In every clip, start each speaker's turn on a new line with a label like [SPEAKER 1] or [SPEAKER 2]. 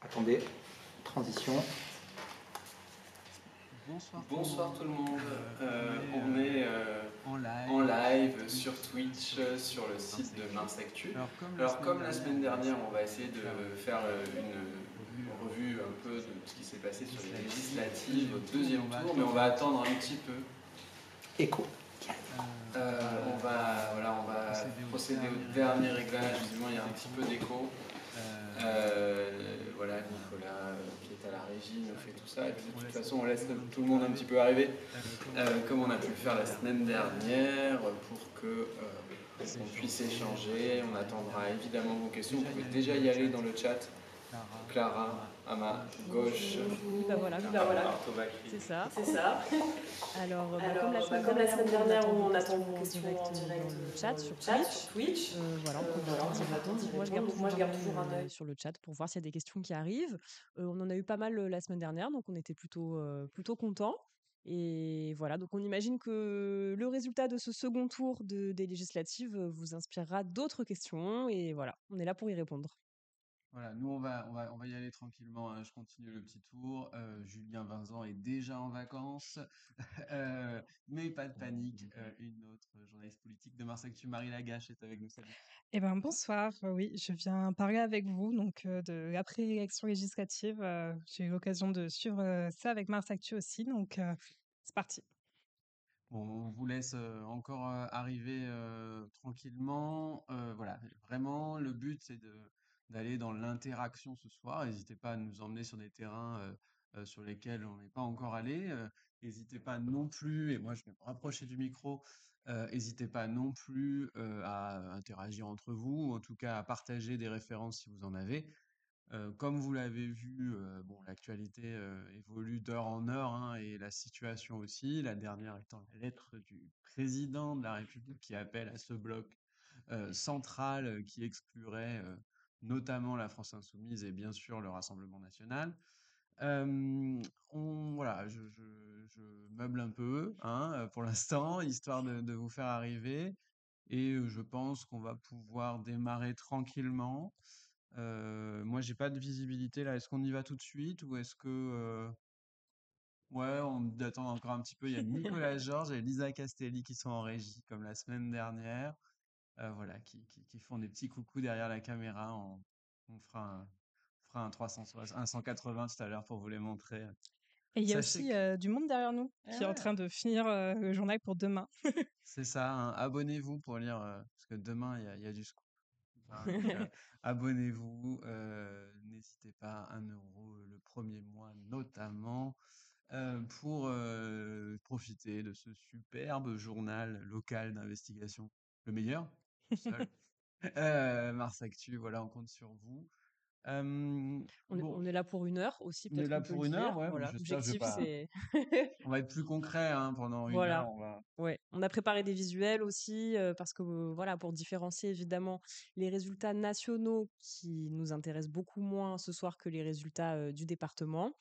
[SPEAKER 1] Attendez, transition.
[SPEAKER 2] Bonsoir tout le monde. On est en live sur Twitch, sur le site de Mars Actu. Alors comme la semaine dernière, on va essayer de faire une revue un peu de ce qui s'est passé sur les législatives au deuxième tour, mais on va attendre un petit peu.
[SPEAKER 1] Écho.
[SPEAKER 2] On va procéder au dernier réglage. Visiblement, il y a un petit peu d'écho. Voilà, Nicolas qui est à la régie me fait tout ça. Et puis de toute façon, on laisse tout le monde un petit peu arriver, comme on a pu le faire la semaine dernière, pour que on puisse échanger. On attendra évidemment vos questions. Vous pouvez déjà y aller dans le chat. Clara, à ma gauche.
[SPEAKER 3] Oui, bah voilà, c'est ça. Alors,
[SPEAKER 4] comme la semaine dernière où on attend vos questions en direct
[SPEAKER 3] dans le chat sur
[SPEAKER 4] Twitch,
[SPEAKER 3] voilà, on peut y répondre. Moi, je garde toujours un œil sur le chat pour voir s'il y a des questions qui arrivent. On en a eu pas mal la semaine dernière, donc on était plutôt contents. Et voilà, donc on imagine que le résultat de ce second tour des législatives vous inspirera d'autres questions. Et voilà, on est là pour y répondre.
[SPEAKER 5] Voilà, nous on va y aller tranquillement, hein. Je continue le petit tour. Julien Vincent est déjà en vacances, mais pas de panique. Une autre journaliste politique de Mars Actu, Marie Lagache, est avec nous. Salut.
[SPEAKER 6] Eh ben, bonsoir. Oui, je viens parler avec vous donc de après l'élection législative. J'ai eu l'occasion de suivre ça avec Mars Actu aussi, donc c'est parti.
[SPEAKER 5] Bon, on vous laisse encore arriver tranquillement. Voilà, vraiment, le but c'est d'aller dans l'interaction ce soir. N'hésitez pas à nous emmener sur des terrains sur lesquels on n'est pas encore allé. N'hésitez pas non plus, et moi je vais me rapprocher du micro, n'hésitez pas non plus à interagir entre vous, ou en tout cas à partager des références si vous en avez. Comme vous l'avez vu, bon, l'actualité évolue d'heure en heure, hein, et la situation aussi. La dernière étant la lettre du président de la République qui appelle à ce bloc central qui exclurait notamment la France insoumise et bien sûr le Rassemblement national. Voilà, je meuble un peu, hein, pour l'instant, histoire de vous faire arriver. Et je pense qu'on va pouvoir démarrer tranquillement. Moi, j'ai pas de visibilité là. Est-ce qu'on y va tout de suite ou est-ce que ouais, on attend encore un petit peu. Il y a Nicolas Georges et Lisa Castelli qui sont en régie comme la semaine dernière. Voilà, qui font des petits coucous derrière la caméra. On fera un 360, un 180 tout à l'heure pour vous les montrer.
[SPEAKER 6] Et il y a
[SPEAKER 5] Sachez
[SPEAKER 6] aussi
[SPEAKER 5] que
[SPEAKER 6] du monde derrière nous qui est en train de finir le journal pour demain.
[SPEAKER 5] c'est ça, hein. Abonnez-vous pour lire parce que demain il y a du scoop. Enfin, donc, abonnez-vous, n'hésitez pas, 1 € le premier mois notamment, pour profiter de ce superbe journal local d'investigation. Le meilleur, le seul. Mars Actu, voilà, on compte sur vous. Bon,
[SPEAKER 3] On est là pour 1 heure aussi,
[SPEAKER 5] on est
[SPEAKER 3] peut-être
[SPEAKER 5] là
[SPEAKER 3] qu'on peut le
[SPEAKER 5] pour 1 heure,
[SPEAKER 3] dire.
[SPEAKER 5] ouais. Bon,
[SPEAKER 3] Voilà,
[SPEAKER 5] j'espère que je vais
[SPEAKER 3] l'objectif,
[SPEAKER 5] pas.
[SPEAKER 3] c'est
[SPEAKER 5] On va être plus concret, hein, pendant 1 heure.
[SPEAKER 3] voilà. Ouais, on a préparé des visuels aussi parce que voilà, pour différencier évidemment les résultats nationaux qui nous intéressent beaucoup moins ce soir que les résultats du département.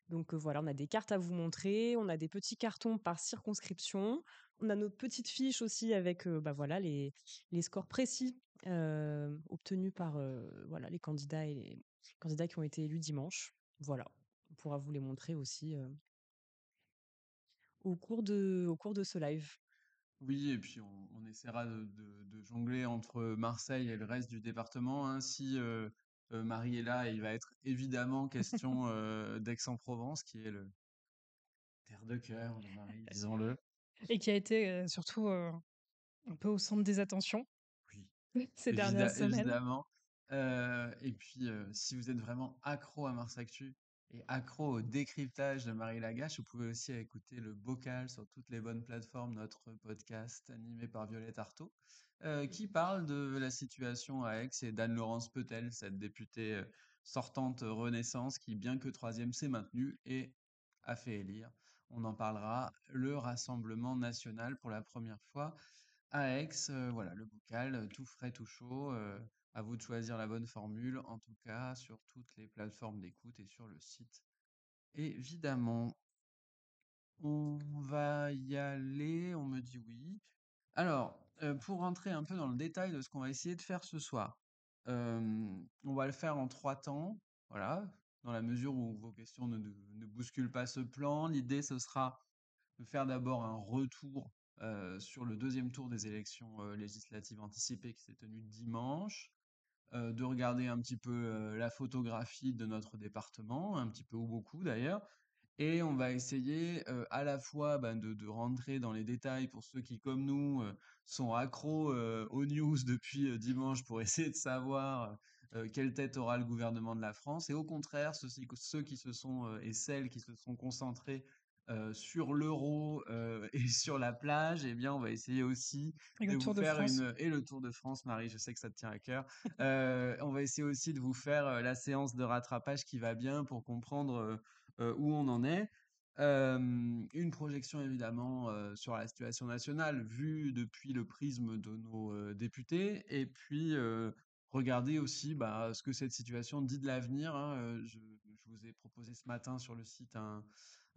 [SPEAKER 3] Donc voilà, on a des cartes à vous montrer, on a des petits cartons par circonscription, on a notre petite fiche aussi avec bah voilà les scores précis obtenus par voilà les candidats et les candidats qui ont été élus dimanche. Voilà, on pourra vous les montrer aussi au cours de ce live.
[SPEAKER 5] Oui, et puis on essaiera de jongler entre Marseille et le reste du département, hein. Si Marie est là, il va être évidemment question d'Aix-en-Provence, qui est le terre de cœur de Marie, disons-le.
[SPEAKER 6] Et qui a été surtout un peu au centre des attentions
[SPEAKER 5] Oui,
[SPEAKER 6] ces dernières semaines.
[SPEAKER 5] évidemment. Et puis, si vous êtes vraiment accro à Mars Actu et accro au décryptage de Marie Lagache, vous pouvez aussi écouter le Bocal sur toutes les bonnes plateformes, notre podcast animé par Violette Artaud, qui parle de la situation à Aix et d'Anne-Laurence Peutel, cette députée sortante Renaissance qui, bien que troisième, s'est maintenue et a fait élire. On en parlera, le Rassemblement national pour la première fois à Aix, voilà, le bocal, tout frais, tout chaud. À vous de choisir la bonne formule, en tout cas sur toutes les plateformes d'écoute et sur le site. Évidemment, on va y aller, on me dit oui. Alors, pour rentrer un peu dans le détail de ce qu'on va essayer de faire ce soir, on va le faire en 3 temps, voilà. dans la mesure où vos questions ne bousculent pas ce plan. L'idée, ce sera de faire d'abord un retour sur le deuxième tour des élections législatives anticipées qui s'est tenu dimanche, de regarder un petit peu la photographie de notre département, un petit peu ou beaucoup d'ailleurs, et on va essayer à la fois de rentrer dans les détails pour ceux qui, comme nous, sont accros aux news depuis dimanche pour essayer de savoir quelle tête aura le gouvernement de la France. Et au contraire, ceux qui se sont et celles qui se sont concentrés sur l'euro et sur la plage, eh bien, on va essayer aussi
[SPEAKER 6] Et
[SPEAKER 5] de
[SPEAKER 6] le
[SPEAKER 5] vous
[SPEAKER 6] Tour de
[SPEAKER 5] faire
[SPEAKER 6] France.
[SPEAKER 5] et le Tour de France, Marie, je sais que ça te tient à cœur. On va essayer aussi de vous faire la séance de rattrapage qui va bien pour comprendre où on en est. Une projection évidemment sur la situation nationale vue depuis le prisme de nos députés et puis regarder aussi ce que cette situation dit de l'avenir, hein. Je vous ai proposé ce matin sur le site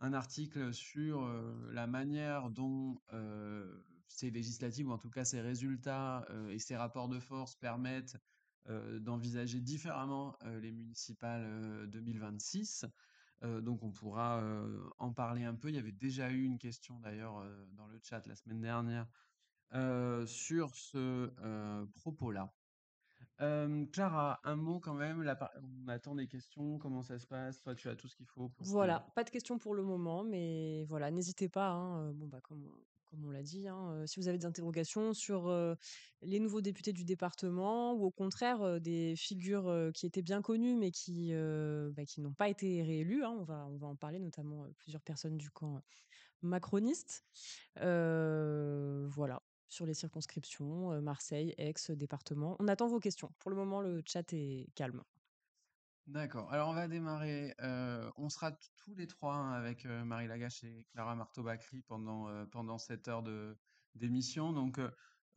[SPEAKER 5] un article sur la manière dont ces législatives, ou en tout cas ces résultats et ces rapports de force permettent d'envisager différemment les municipales 2026. Donc on pourra en parler un peu. Il y avait déjà eu une question d'ailleurs dans le chat la semaine dernière sur ce propos-là. Clara, un mot quand même. On attend des questions. Comment ça se passe? Toi, tu as tout ce qu'il faut pour
[SPEAKER 3] Voilà, pas de questions pour le moment, mais voilà, n'hésitez pas, hein, bon, bah, comme on l'a dit, hein, si vous avez des interrogations sur les nouveaux députés du département ou au contraire des figures qui étaient bien connues mais qui n'ont pas été réélues, hein, on va en parler, notamment plusieurs personnes du camp macroniste. Voilà, sur les circonscriptions, Marseille, Aix, département. On attend vos questions. Pour le moment, le chat est calme.
[SPEAKER 5] D'accord. Alors on va démarrer. On sera tous les trois hein, avec Marie Lagache et Clara Marteau-Bacry pendant cette heure d'émission. Donc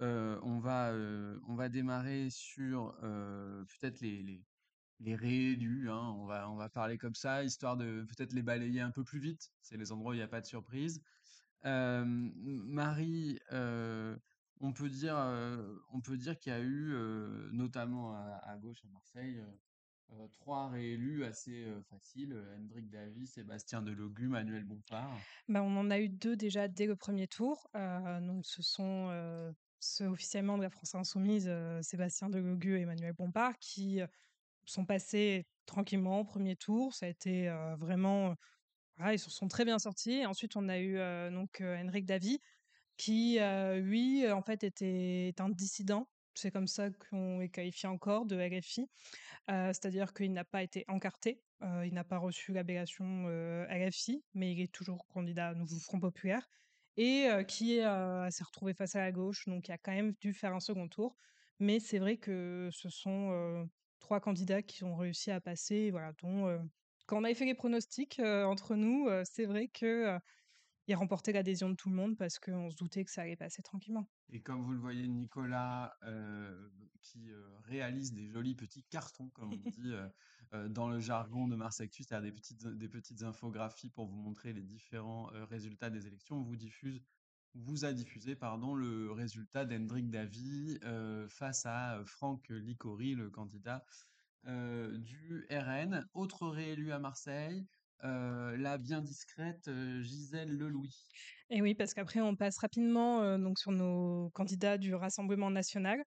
[SPEAKER 5] on va démarrer sur peut-être les réélus, hein. On va parler comme ça, histoire de peut-être les balayer un peu plus vite. C'est les endroits où il n'y a pas de surprise. Marie, on peut dire qu'il y a eu, notamment à gauche à Marseille, trois réélus assez faciles, Hendrik Davy, Sébastien Delogu, Manuel Bompard.
[SPEAKER 6] Bah, on en a eu 2 déjà dès le premier tour. Donc ce sont, ceux officiellement de la France insoumise, Sébastien Delogu et Emmanuel Bompard qui, sont passés tranquillement au premier tour. Ça a été, vraiment, voilà, ils se sont très bien sortis. Et ensuite on a eu, Hendrik Davy qui, lui, en fait est un dissident. C'est comme ça qu'on est qualifié encore de LFI. C'est-à-dire qu'il n'a pas été encarté, il n'a pas reçu l'appellation, LFI, mais il est toujours candidat à nouveau Front populaire et qui, s'est retrouvé face à la gauche, donc il a quand même dû faire un second tour. Mais c'est vrai que ce sont, 3 candidats qui ont réussi à passer, voilà, dont, quand on avait fait les pronostics, entre nous, c'est vrai que, ils remportaient l'adhésion de tout le monde parce qu'on se doutait que ça allait passer tranquillement.
[SPEAKER 5] Et comme vous le voyez, Nicolas, qui réalise des jolis petits cartons, comme on dit dans le jargon de Mars Actu, c'est-à-dire des petites infographies pour vous montrer les différents résultats des élections, vous a diffusé pardon, le résultat d'Hendrik Davy face à Franck Licori, le candidat du RN. Autre réélu à Marseille, la bien discrète Gisèle Lelouis.
[SPEAKER 6] Et oui, parce qu'après on passe rapidement, donc sur nos candidats du Rassemblement national,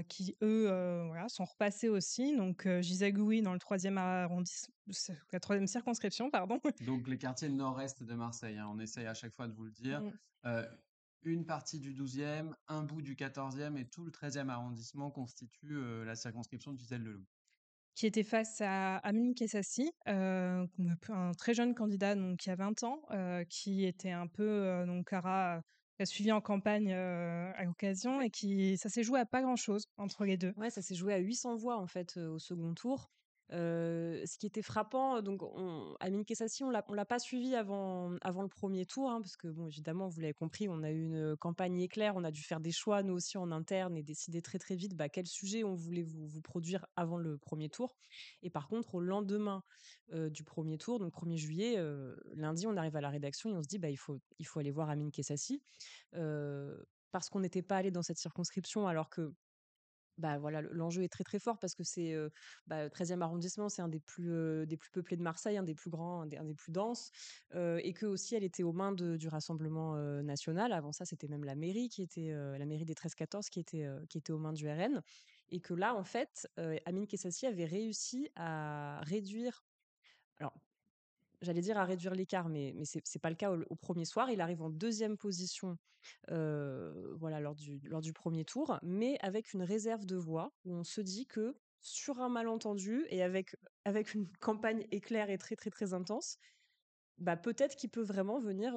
[SPEAKER 6] qui eux, voilà, sont repassés aussi. Donc, Gisèle Gouy dans le 3e la 3e circonscription, pardon.
[SPEAKER 5] Donc les quartiers nord-est de Marseille, hein, on essaye à chaque fois de vous le dire.
[SPEAKER 6] Mmh.
[SPEAKER 5] Euh, une partie du 12e, un bout du 14e et tout le 13e arrondissement constitue la circonscription de Gisèle-Leloup.
[SPEAKER 6] Qui était face à Amine Kessassi, un très jeune candidat, donc qui a 20 ans, qui était un peu, donc Cara a suivi en campagne, à l'occasion et qui ça s'est joué à pas grand-chose entre les 2.
[SPEAKER 3] Ouais, ça s'est joué à 800 voix en fait au second tour. Ce qui était frappant, Amine Kessassi, on l'a pas suivi avant le premier tour, hein, parce que bon, évidemment, vous l'avez compris, on a eu une campagne éclair, on a dû faire des choix nous aussi en interne et décider très très vite quel sujet on voulait vous produire avant le premier tour. Et par contre, au lendemain du premier tour, donc 1er juillet, lundi, on arrive à la rédaction et on se dit il faut aller voir Amine Kessassi, parce qu'on n'était pas allé dans cette circonscription alors que Bah, voilà, l'enjeu est très, très fort parce que c'est, 13e arrondissement, c'est un des plus peuplés de Marseille, un des plus grands, un des plus denses, et que aussi elle était aux mains du Rassemblement, national. Avant ça, c'était même la mairie qui était, la mairie des 13-14 qui était aux mains du RN et que là, en fait, Amine Kessassi avait réussi à réduire alors j'allais dire à réduire l'écart, mais c'est pas le cas au 1er soir. Il arrive en deuxième position, voilà, lors du 1er tour, mais avec une réserve de voix où on se dit que sur un malentendu et avec une campagne éclair et très, très, très intense, bah, peut-être qu'il peut vraiment venir,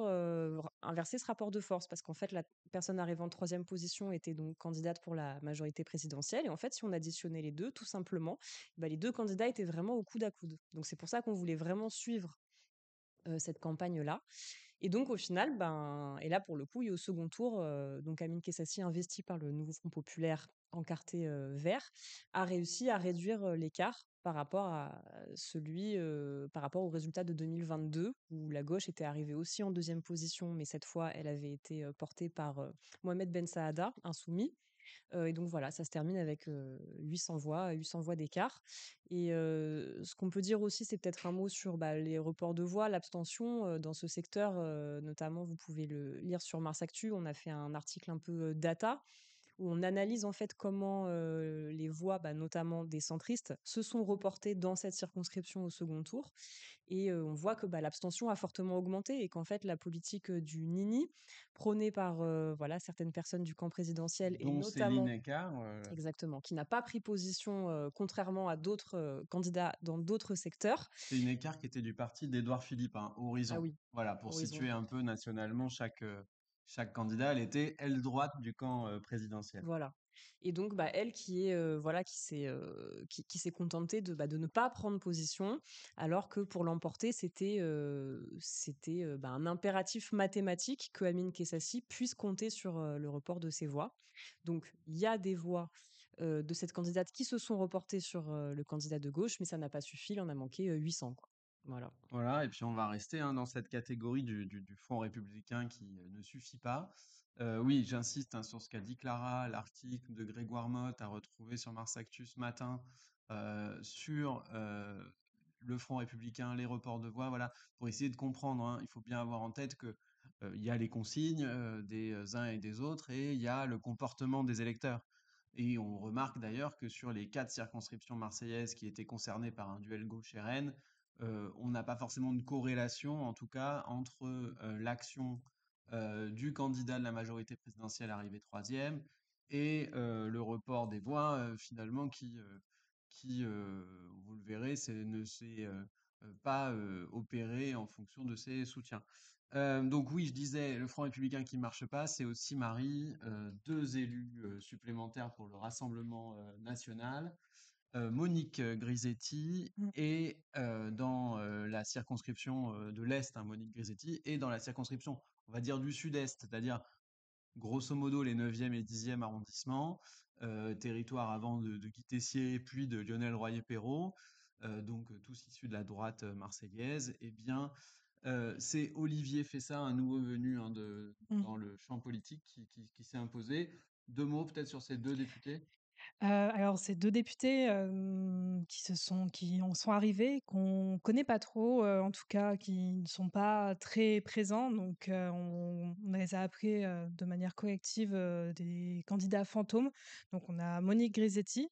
[SPEAKER 3] inverser ce rapport de force. Parce qu'en fait, la personne arrivant en troisième position était donc candidate pour la majorité présidentielle et en fait, si on additionnait les 2, tout simplement, bah, les 2 candidats étaient vraiment au coude à coude. Donc c'est pour ça qu'on voulait vraiment suivre cette campagne-là. Et donc au final, ben et là pour le coup, et au second tour, donc Amine Kessassi, investi par le Nouveau Front populaire encarté, vert, a réussi à réduire, l'écart par rapport à par rapport au résultat de 2022 où la gauche était arrivée aussi en deuxième position, mais cette fois elle avait été, portée par, Mohamed Ben Saada, insoumis. Et donc voilà, ça se termine avec, 800 voix d'écart et ce qu'on peut dire aussi, c'est peut-être un mot sur, bah, les reports de voix, l'abstention, dans ce secteur, notamment vous pouvez le lire sur Mars Actu. On a fait un article un peu, data où on analyse en fait comment, les voix, bah, notamment des centristes, se sont reportées dans cette circonscription au second tour et on voit que, bah, l'abstention a fortement augmenté et qu'en fait la politique, du nini prônée par, voilà, certaines personnes du camp présidentiel et
[SPEAKER 5] Dont Céline
[SPEAKER 3] notamment
[SPEAKER 5] Eckart,
[SPEAKER 3] exactement, qui n'a pas pris position, contrairement à d'autres, candidats dans d'autres secteurs.
[SPEAKER 5] Céline Eckart qui était du parti d'Édouard Philippe, hein,
[SPEAKER 3] Ah
[SPEAKER 5] Horizon.
[SPEAKER 3] oui,
[SPEAKER 5] Voilà, pour
[SPEAKER 3] Horizon.
[SPEAKER 5] situer un peu nationalement chaque candidat, elle était aile droite du camp présidentiel.
[SPEAKER 3] Voilà. Et donc, bah, elle qui est, voilà, qui s'est contentée de, bah, de ne pas prendre position, alors que pour l'emporter, bah, un impératif mathématique que Amine Kessassi puisse compter sur, le report de ses voix. Donc, il y a des voix, de cette candidate qui se sont reportées sur, le candidat de gauche, mais ça n'a pas suffi, il en a manqué, 800, quoi. Voilà.
[SPEAKER 5] Voilà, et puis on va rester hein, dans cette catégorie du Front républicain qui ne suffit pas. Oui, j'insiste hein, sur ce qu'a dit Clara, l'article de Grégoire Motte à retrouver sur Mars Actu ce matin sur le Front républicain, les reports de voix, voilà, pour essayer de comprendre. Hein, il faut bien avoir en tête que il y a les consignes des uns et des autres et il y a le comportement des électeurs. Et on remarque d'ailleurs que sur les 4 circonscriptions marseillaises qui étaient concernées par un duel gauche-RN, on n'a pas forcément de corrélation, en tout cas, entre l'action du candidat de la majorité présidentielle arrivé troisième et le report des voix, finalement, vous le verrez, ne s'est pas opéré en fonction de ses soutiens. Donc oui, je disais, le Front républicain qui marche pas, c'est aussi Marie, 2 élus supplémentaires pour le Rassemblement national. Monique Grisetti
[SPEAKER 6] Mmh.
[SPEAKER 5] et dans la circonscription de l'Est, hein, Monique Grisetti, et dans la circonscription, on va dire du Sud-Est, c'est-à-dire grosso modo les 9e et 10e arrondissements, territoire avant de Guy Tessier, puis de Lionel Royer-Perrot, donc tous issus de la droite marseillaise, eh bien, c'est Olivier Fessa, un nouveau venu hein,
[SPEAKER 6] Mmh.
[SPEAKER 5] dans le champ politique, qui s'est imposé. 2 mots peut-être sur ces 2 députés?
[SPEAKER 6] Alors ces 2 députés, qui en sont arrivés, qu'on connaît pas trop, en tout cas qui ne sont pas très présents donc on les a appelés, de manière collective, des candidats fantômes. Donc on a Monique Grisetti,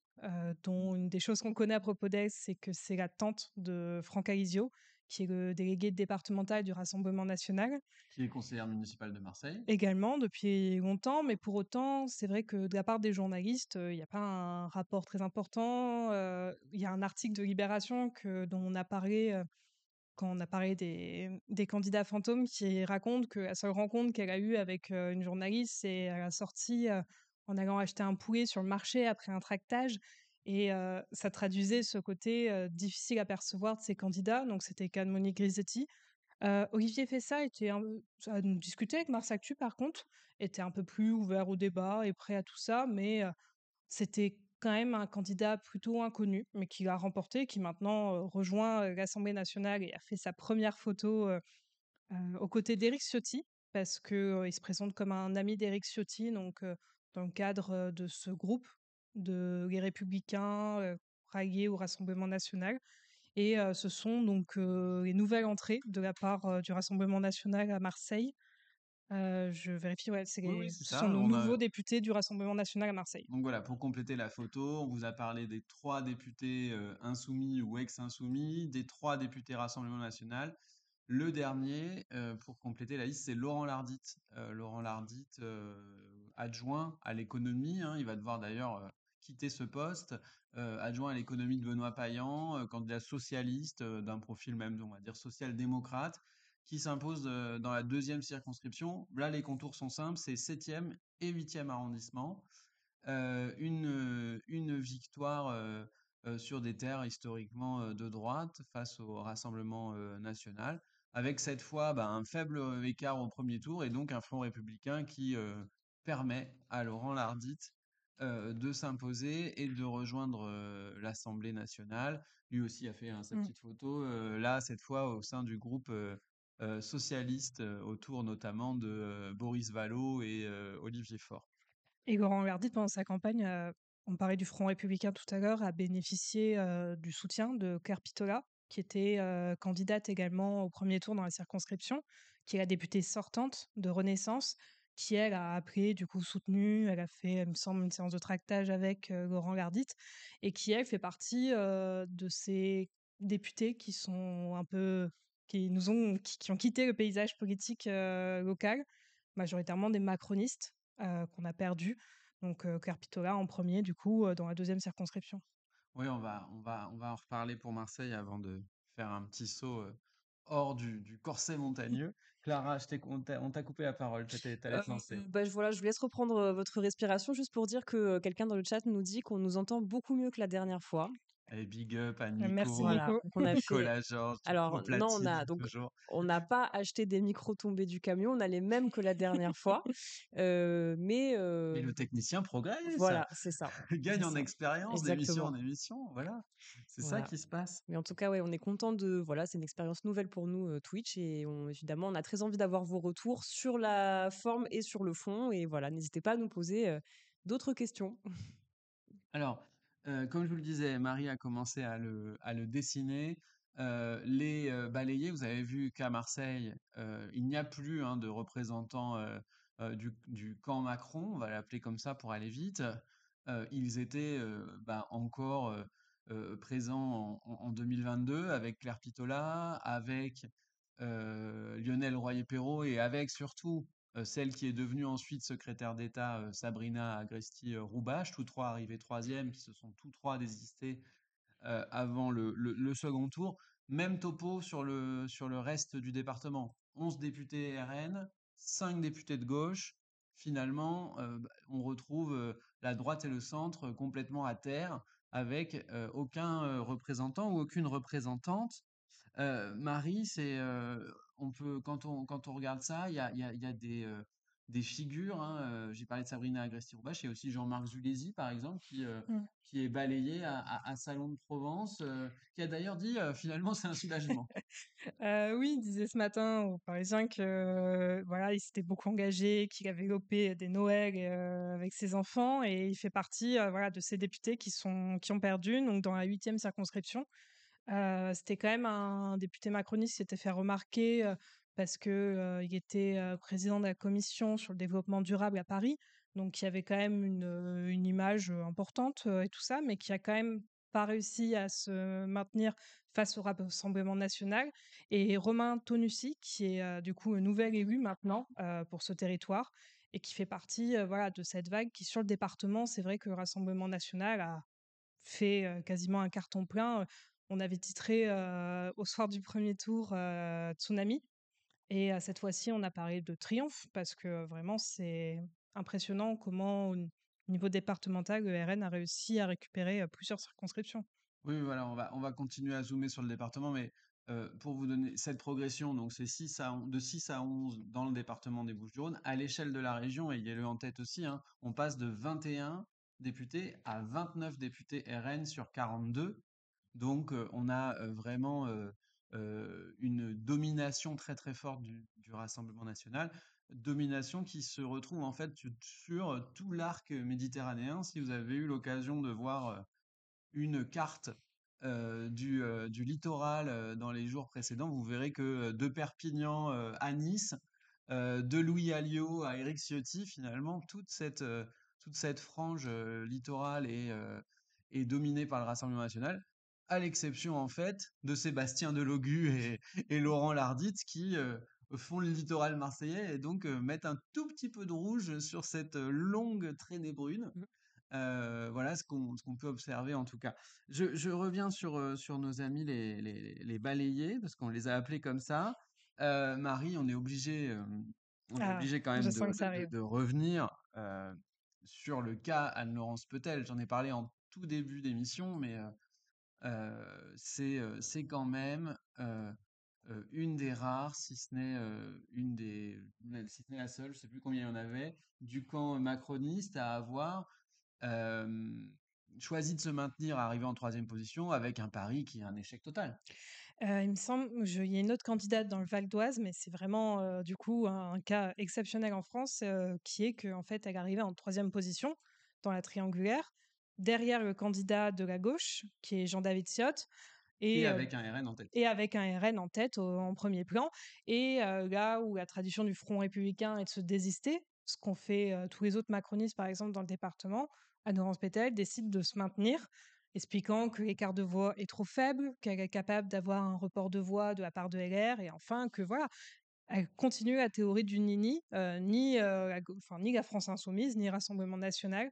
[SPEAKER 6] dont une des choses qu'on connaît à propos d'elle, c'est que c'est la tante de Franck Alizio, qui est le délégué départemental du Rassemblement national.
[SPEAKER 5] Qui est conseillère municipale de Marseille.
[SPEAKER 6] Également, depuis longtemps, mais pour autant, c'est vrai que de la part des journalistes, il y a pas un rapport très important. Il y a un article de Libération dont on a parlé, quand on a parlé des candidats fantômes qui raconte que la seule rencontre qu'elle a eue avec, une journaliste, c'est à la sortie, en allant acheter un poulet sur le marché après un tractage et ça traduisait ce côté, difficile à percevoir de ces candidats, donc c'était le cas de Monique Grisetti. Olivier Fessa a discuté avec Mars Actu par contre, était un peu plus ouvert au débat et prêt à tout ça, mais c'était quand même un candidat plutôt inconnu, mais qui l'a remporté, qui maintenant, rejoint, l'Assemblée nationale et a fait sa première photo, aux côtés d'Éric Ciotti parce que, il se présente comme un ami d'Éric Ciotti donc dans le cadre, de ce groupe de Les Républicains, ralliés au Rassemblement national. Et ce sont donc les nouvelles entrées de la part du Rassemblement national à Marseille. Je vérifie, ouais,
[SPEAKER 5] Oui, c'est
[SPEAKER 6] ce sont
[SPEAKER 5] ça.
[SPEAKER 6] nos nouveaux députés du Rassemblement national à Marseille.
[SPEAKER 5] Donc voilà, pour compléter la photo, on vous a parlé des 3 députés insoumis ou ex-insoumis, des 3 députés Rassemblement national. Le dernier, pour compléter la liste, c'est Laurent Lardite. Laurent Lardite, adjoint à l'économie, hein, il va devoir d'ailleurs quitter ce poste. Adjoint à l'économie de Benoît Payan, candidat socialiste, d'un profil même, on va dire, social-démocrate, qui s'impose dans la 2e circonscription. Là, les contours sont simples, c'est 7e et 8e arrondissement. Une victoire sur des terres historiquement de droite face au Rassemblement national, avec cette fois un faible écart au premier tour et donc un front républicain qui permet à Laurent Lardite de s'imposer et de rejoindre l'Assemblée nationale. Lui aussi a fait sa
[SPEAKER 6] Mm.
[SPEAKER 5] petite photo, là cette fois au sein du groupe socialiste, autour notamment de Boris Vallaud et Olivier Faure.
[SPEAKER 6] Et Laurent Lardite, pendant sa campagne, on parlait du Front républicain tout à l'heure, a bénéficié du soutien de Claire Pitollat, qui était candidate également au premier tour dans la circonscription, qui est la députée sortante de Renaissance, qui elle a appelé, du coup soutenu, elle a fait, il me semble, une séance de tractage avec Laurent Lardite, et qui elle fait partie de ces députés qui sont un peu, qui ont quitté le paysage politique local, majoritairement des macronistes qu'on a perdu. Donc Claire Pitollat en premier, du coup, dans la 2e circonscription.
[SPEAKER 5] Oui, on va en reparler pour Marseille avant de faire un petit saut hors du corset montagneux. Clara, on t'a coupé la parole, t'allais te lancer.
[SPEAKER 3] Voilà, je vous laisse reprendre votre respiration juste pour dire que quelqu'un dans le chat nous dit qu'on nous entend beaucoup mieux que la dernière fois.
[SPEAKER 5] Et big up à
[SPEAKER 6] Merci
[SPEAKER 5] Nico,
[SPEAKER 3] Voilà,
[SPEAKER 6] Nico.
[SPEAKER 3] donc on a fait.
[SPEAKER 5] Nicolas Georges, au
[SPEAKER 3] Alors non,
[SPEAKER 5] platine, toujours.
[SPEAKER 3] on n'a pas acheté des micros tombés du camion, on a les mêmes que la dernière fois, mais
[SPEAKER 5] Et le technicien progresse,
[SPEAKER 3] voilà, c'est ça,
[SPEAKER 5] gagne
[SPEAKER 3] c'est
[SPEAKER 5] en
[SPEAKER 3] ça,
[SPEAKER 5] expérience d'émission
[SPEAKER 3] exactement.
[SPEAKER 5] en émission, voilà. C'est ça
[SPEAKER 3] Voilà.
[SPEAKER 5] qui se passe.
[SPEAKER 3] Mais en tout cas, ouais, on est content voilà, c'est une expérience nouvelle pour nous, Twitch, et évidemment, on a très envie d'avoir vos retours sur la forme et sur le fond, et voilà, n'hésitez pas à nous poser d'autres questions.
[SPEAKER 5] Alors, comme je vous le disais, Marie a commencé à le dessiner. Les balayés, vous avez vu qu'à Marseille, il n'y a plus de représentants du camp Macron, on va l'appeler comme ça pour aller vite. Ils étaient encore présents en 2022 avec Claire Pitollat, avec Lionel Royer-Perrot et avec surtout celle qui est devenue ensuite secrétaire d'État, Sabrina Agresti-Roubache, tous 3 arrivés 3e, qui se sont tous 3 désistés avant le second tour. Même topo sur le reste du département. 11 députés RN, 5 députés de gauche. Finalement, on retrouve la droite et le centre complètement à terre, avec aucun représentant ou aucune représentante. Marie, on peut, quand on regarde ça, il y a des figures, hein, j'ai parlé de Sabrina Agresti-Roubache, il y a aussi Jean-Marc Zulesi, par exemple,
[SPEAKER 6] Mm.
[SPEAKER 5] qui est balayé à Salon de Provence, qui a d'ailleurs dit finalement c'est un soulagement.
[SPEAKER 6] Oui, il disait ce matin aux Parisiens que voilà, il s'était beaucoup engagé, qu'il avait lopé des Noëls avec ses enfants, et il fait partie voilà, de ces députés qui ont perdu, donc dans la 8e circonscription. C'était quand même un député macroniste qui s'était fait remarquer parce que il était président de la commission sur le développement durable à Paris, donc il y avait quand même une image importante et tout ça, mais qui a quand même pas réussi à se maintenir face au Rassemblement national. Et Romain Tonussi, qui est du coup un nouvel élu maintenant pour ce territoire et qui fait partie voilà, de cette vague qui, sur le département, c'est vrai que le Rassemblement national a fait quasiment un carton plein. On avait titré au soir du premier tour Tsunami. Et cette fois-ci, on a parlé de triomphe parce que vraiment, c'est impressionnant comment, au niveau départemental, le RN a réussi à récupérer plusieurs circonscriptions.
[SPEAKER 5] Oui, voilà, on va continuer à zoomer sur le département, mais pour vous donner cette progression, donc c'est de 6 à 11 dans le département des Bouches-du-Rhône, à l'échelle de la région, et ayez-le en tête aussi, hein, on passe de 21 députés à 29 députés RN sur 42. Donc on a vraiment une domination très très forte du Rassemblement national. domination qui se retrouve en fait sur tout l'arc méditerranéen. Si vous avez eu l'occasion de voir une carte du littoral dans les jours précédents, vous verrez que de Perpignan à Nice, de Louis Alliot à Éric Ciotti, finalement, toute cette frange littorale est dominée par le Rassemblement national, à l'exception en fait de Sébastien Delogu et Laurent Lardite qui font le littoral marseillais et donc mettent un tout petit peu de rouge sur cette longue traînée brune. Voilà ce qu'on peut observer en tout cas. Je reviens sur nos amis les balayés, parce qu'on les a appelés comme ça. Marie, on est
[SPEAKER 6] Ah,
[SPEAKER 5] obligé quand
[SPEAKER 6] je
[SPEAKER 5] même
[SPEAKER 6] sens que ça arrive.
[SPEAKER 5] de revenir sur le cas Anne-Laurence Petel. J'en ai parlé en tout début d'émission, mais c'est quand même une des rares, si ce n'est si ce n'est la seule, je sais plus combien il y en avait, du camp macroniste à avoir Hem, choisi de se maintenir, arrivé en troisième position avec un pari qui est un échec total.
[SPEAKER 6] Il me semble, il y a une autre candidate dans le Val d'Oise, mais c'est vraiment du coup un cas exceptionnel en France, qui est qu'en fait, elle est arrivée en troisième position dans la triangulaire, derrière le candidat de la gauche, qui est Jean-David Ciotte,
[SPEAKER 5] Et
[SPEAKER 6] et,
[SPEAKER 5] avec un RN en tête.
[SPEAKER 6] avec un RN en tête, en premier plan. Et là où la tradition du Front républicain est de se désister, ce qu'ont fait tous les autres macronistes, par exemple, dans le département, Anne-Laurence Pétel décide de se maintenir, expliquant que l'écart de voix est trop faible, qu'elle est capable d'avoir un report de voix de la part de LR, et enfin que voilà, elle continue la théorie du nini, ni la France insoumise, ni Rassemblement national.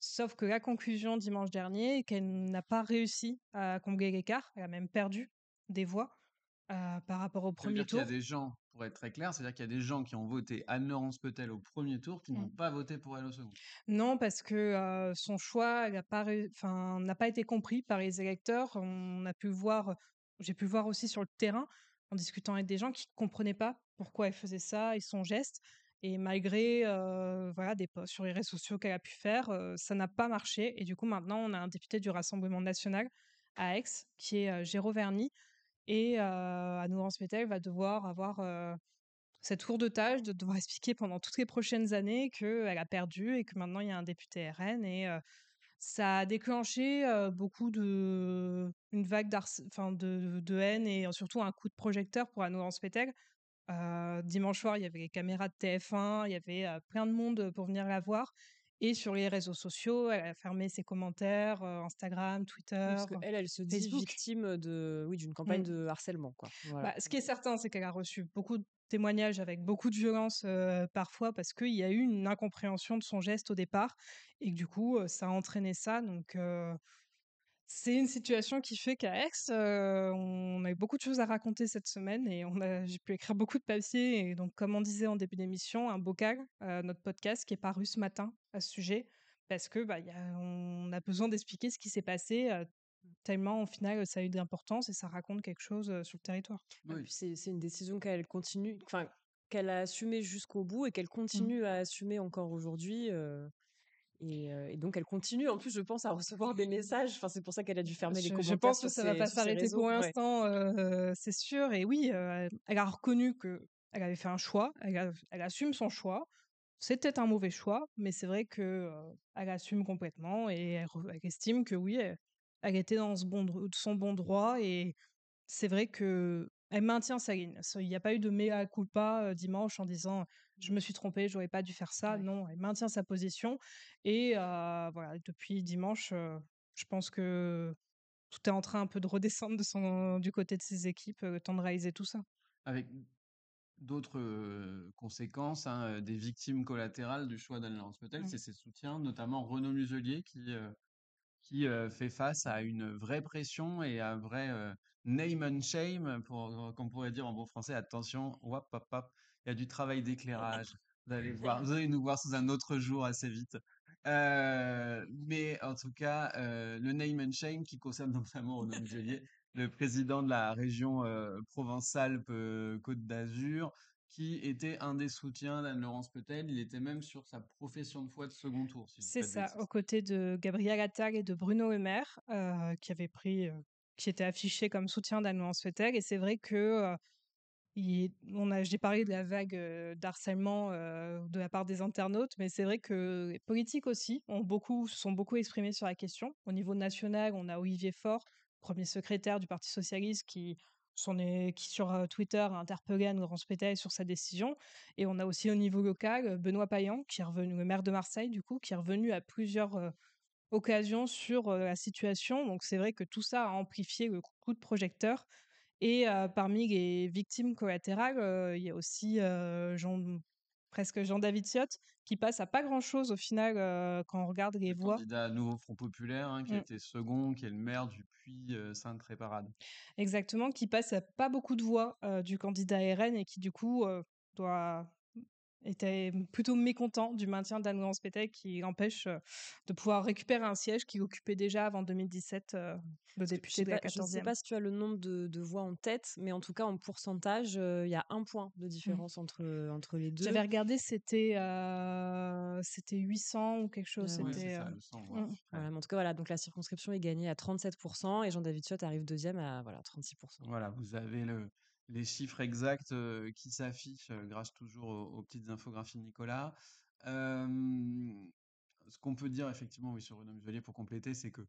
[SPEAKER 6] Sauf que la conclusion dimanche dernier est qu'elle n'a pas réussi à combler l'écart. Elle a même perdu des voix par rapport au
[SPEAKER 5] Ça veut
[SPEAKER 6] premier
[SPEAKER 5] dire qu'il y a
[SPEAKER 6] tour.
[SPEAKER 5] des gens, pour être très clair, c'est-à-dire qu'il y a des gens qui ont voté Anne-Laurence Petel au premier tour qui n'ont
[SPEAKER 6] Mm.
[SPEAKER 5] pas voté pour elle au second.
[SPEAKER 6] Non, parce que son choix n'a pas été compris par les électeurs. J'ai pu le voir aussi sur le terrain en discutant avec des gens qui ne comprenaient pas pourquoi elle faisait ça et son geste. Et malgré voilà, des posts sur les réseaux sociaux qu'elle a pu faire, ça n'a pas marché. Et du coup, maintenant, on a un député du Rassemblement national à Aix, qui est Géraud Verny. Et Anne-Laurence Pétel va devoir avoir cette tour de tâche de devoir expliquer pendant toutes les prochaines années qu'elle a perdu et que maintenant il y a un député RN. Et ça a déclenché une vague de haine et surtout un coup de projecteur pour Anne-Laurence Pétel. Dimanche soir, il y avait les caméras de TF1, il y avait plein de monde pour venir la voir. Et sur les réseaux sociaux, elle a fermé ses commentaires, Instagram,
[SPEAKER 3] Oui,
[SPEAKER 6] Twitter,
[SPEAKER 3] parce qu'elle, elle se dit
[SPEAKER 6] Facebook.
[SPEAKER 3] victime d'une campagne
[SPEAKER 6] Mm.
[SPEAKER 3] de harcèlement, quoi. Voilà.
[SPEAKER 6] Bah, ce qui est certain, c'est qu'elle a reçu beaucoup de témoignages avec beaucoup de violence parfois parce qu'il y a eu une incompréhension de son geste au départ et que du coup, ça a entraîné ça. Donc, c'est une situation qui fait qu'à Aix, on a eu beaucoup de choses à raconter cette semaine et j'ai pu écrire beaucoup de papiers. Et donc, comme on disait en début d'émission, un bocal, notre podcast qui est paru ce matin à ce sujet, parce que on a besoin d'expliquer ce qui s'est passé, tellement au final ça a eu d'importance et ça raconte quelque chose sur le territoire.
[SPEAKER 3] Et
[SPEAKER 5] Oui,
[SPEAKER 3] puis c'est une décision qu'elle continue, enfin, qu'elle a assumée jusqu'au bout et qu'elle
[SPEAKER 6] Mmh.
[SPEAKER 3] continue à assumer encore aujourd'hui. Et donc elle continue en plus, je pense, à recevoir des messages. Enfin, c'est pour ça qu'elle a dû fermer les
[SPEAKER 6] Je
[SPEAKER 3] commentaires
[SPEAKER 6] pense que ça va pas
[SPEAKER 3] sur ses
[SPEAKER 6] s'arrêter
[SPEAKER 3] réseaux.
[SPEAKER 6] pour
[SPEAKER 3] Ouais.
[SPEAKER 6] l'instant, c'est sûr. Et oui, elle a reconnu qu'elle avait fait un choix, elle assume son choix. C'était un mauvais choix, mais c'est vrai que, elle assume complètement et elle estime que oui, elle était dans son bon droit. Et c'est vrai qu'elle maintient sa ligne. Il n'y a pas eu de mea culpa, dimanche en disant: «Je me suis trompée, j'aurais pas dû faire ça».
[SPEAKER 3] Ouais.
[SPEAKER 6] Non, elle maintient sa position. Et voilà, depuis dimanche, je pense que tout est en train un peu de redescendre du côté de ses équipes, le temps de réaliser tout ça.
[SPEAKER 5] avec d'autres conséquences, hein, des victimes collatérales du choix d'Anne-Laurence Petel,
[SPEAKER 6] Mmh.
[SPEAKER 5] c'est ses soutiens, notamment Renaud Muselier qui fait face à une vraie pression et à un vrai name and shame, comme on pourrait dire en bon français. Attention, hop, hop, hop, il y a du travail d'éclairage. Vous allez nous voir sous un autre jour assez vite. Mais en tout cas, le name and shame qui concerne notamment Renaud Muselier, le président de la région Provence-Alpes-Côte d'Azur, qui était un des soutiens d'Anne-Laurence Petel. Il était même sur sa profession de foi de second tour, si je dis
[SPEAKER 6] C'est
[SPEAKER 5] pas de
[SPEAKER 6] ça,
[SPEAKER 5] bêtises.
[SPEAKER 6] aux côtés de Gabriel Attal et de Bruno Le Maire, qui étaient affichés comme soutien d'Anne-Laurence Fetel. Et c'est vrai que J'ai parlé de la vague d'harcèlement de la part des internautes, mais c'est vrai que les politiques aussi se sont beaucoup exprimés sur la question. Au niveau national, on a Olivier Faure, premier secrétaire du Parti socialiste, qui sur Twitter a interpellé Anne-Laurence Spétale sur sa décision. Et on a aussi au niveau local Benoît Payan, qui est revenu, le maire de Marseille, du coup, qui est revenu à plusieurs occasions sur la situation. Donc c'est vrai que tout ça a amplifié le coup de projecteur. Et parmi les victimes collatérales, il y a aussi presque Jean-David Ciotte, qui passe à pas grand-chose au final quand on regarde les
[SPEAKER 5] Le
[SPEAKER 6] voix.
[SPEAKER 5] candidat Nouveau Front Populaire, hein, qui a
[SPEAKER 6] Mm.
[SPEAKER 5] été second, qui est le maire du Puy-Sainte-Réparade.
[SPEAKER 6] Exactement, qui passe à pas beaucoup de voix du candidat RN et qui du coup doit était plutôt mécontent du maintien d'Anne-Laurence Pétek qui l'empêche de pouvoir récupérer un siège qu'il occupait déjà avant 2017, le
[SPEAKER 3] Parce que
[SPEAKER 6] député de la
[SPEAKER 3] je ne sais
[SPEAKER 6] 14e.
[SPEAKER 3] pas si tu as le nombre de voix en tête, mais en tout cas, en pourcentage, il y a 1 point de différence entre les
[SPEAKER 6] J'avais
[SPEAKER 3] 2.
[SPEAKER 6] regardé, c'était 800 ou quelque chose.
[SPEAKER 3] Ouais.
[SPEAKER 5] Oui, c'est
[SPEAKER 6] C'était
[SPEAKER 5] ça, le 100 voix.
[SPEAKER 3] Voilà, mais en tout cas, voilà, donc la circonscription est gagnée à 37% et Jean-David Ciotte arrive 2e à voilà, 36%.
[SPEAKER 5] Voilà, vous avez les chiffres exacts qui s'affichent grâce toujours aux petites infographies de Nicolas. Ce qu'on peut dire effectivement, oui, sur Renaud Muselier pour compléter, c'est que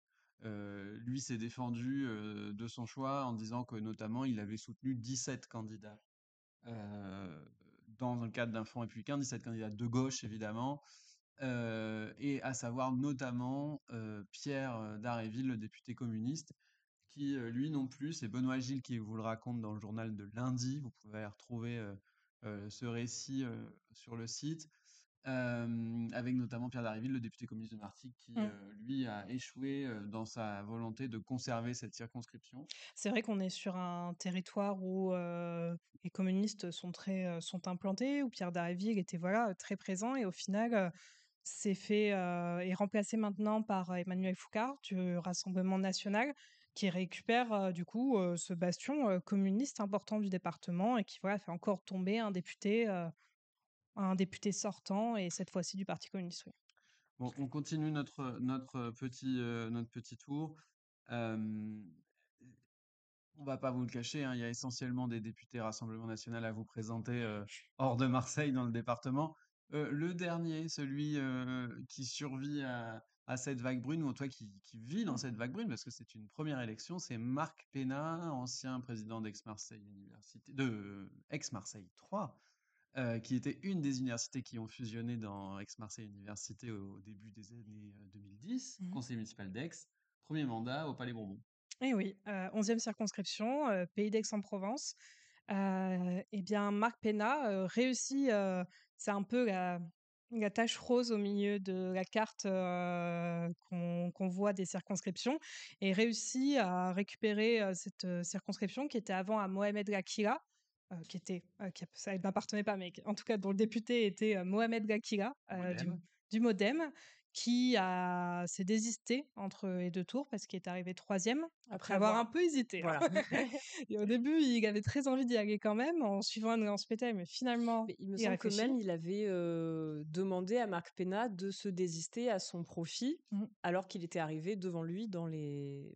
[SPEAKER 5] lui s'est défendu de son choix en disant que notamment il avait soutenu 17 candidats euh, dans le cadre d'un front républicain, 17 candidats de gauche évidemment, et à savoir notamment Pierre Dharréville, le député communiste, qui lui non plus, c'est Benoît Gilles qui vous le raconte dans le journal de lundi, vous pouvez retrouver ce récit sur le site, avec notamment Pierre Dharréville, le député communiste de Martigues, qui
[SPEAKER 6] Mm.
[SPEAKER 5] lui a échoué dans sa volonté de conserver cette circonscription.
[SPEAKER 6] C'est vrai qu'on est sur un territoire où les communistes sont implantés, où Pierre Dharréville était voilà très présent et au final est remplacé maintenant par Emmanuel Foucard du Rassemblement national qui récupère du coup ce bastion communiste important du département et qui voilà fait encore tomber un député sortant et cette fois-ci du Parti communiste. Oui.
[SPEAKER 5] Bon, on continue notre petit tour. Euh, On va pas vous le cacher, hein, il y a essentiellement des députés Rassemblement national à vous présenter hors de Marseille dans le département. Le dernier, celui qui survit à cette vague brune, ou toi qui vit dans cette vague brune, parce que c'est une première élection, c'est Marc Pénat, ancien président d'Aix-Marseille Université, de Aix-Marseille 3, qui était une des universités qui ont fusionné dans Aix-Marseille Université au début des années 2010,
[SPEAKER 6] Mhm.
[SPEAKER 5] conseiller municipal d'Aix, premier mandat au Palais Bourbon.
[SPEAKER 6] Et oui, 11e circonscription, pays d'Aix-en-Provence. Eh bien, Marc Pénat réussit, c'est un peu la tache rose au milieu de la carte qu'on voit des circonscriptions, et réussit à récupérer cette circonscription qui était avant à Mohamed Gakila, ça ne m'appartenait pas, mais en tout cas dont le député était Mohamed Gakila
[SPEAKER 5] Modem.
[SPEAKER 6] du MoDem, s'est désisté entre les deux tours parce qu'il est arrivé 3e après avoir un peu hésité.
[SPEAKER 3] Voilà.
[SPEAKER 6] Et au début, il avait très envie d'y aller quand même en suivant Anne-Laurence Pétale, mais finalement,
[SPEAKER 3] Mais il me
[SPEAKER 6] il
[SPEAKER 3] semble que
[SPEAKER 6] réfléchit.
[SPEAKER 3] même il avait demandé à Marc Pénat de se désister à son profit,
[SPEAKER 6] Mhm.
[SPEAKER 3] alors qu'il était arrivé devant lui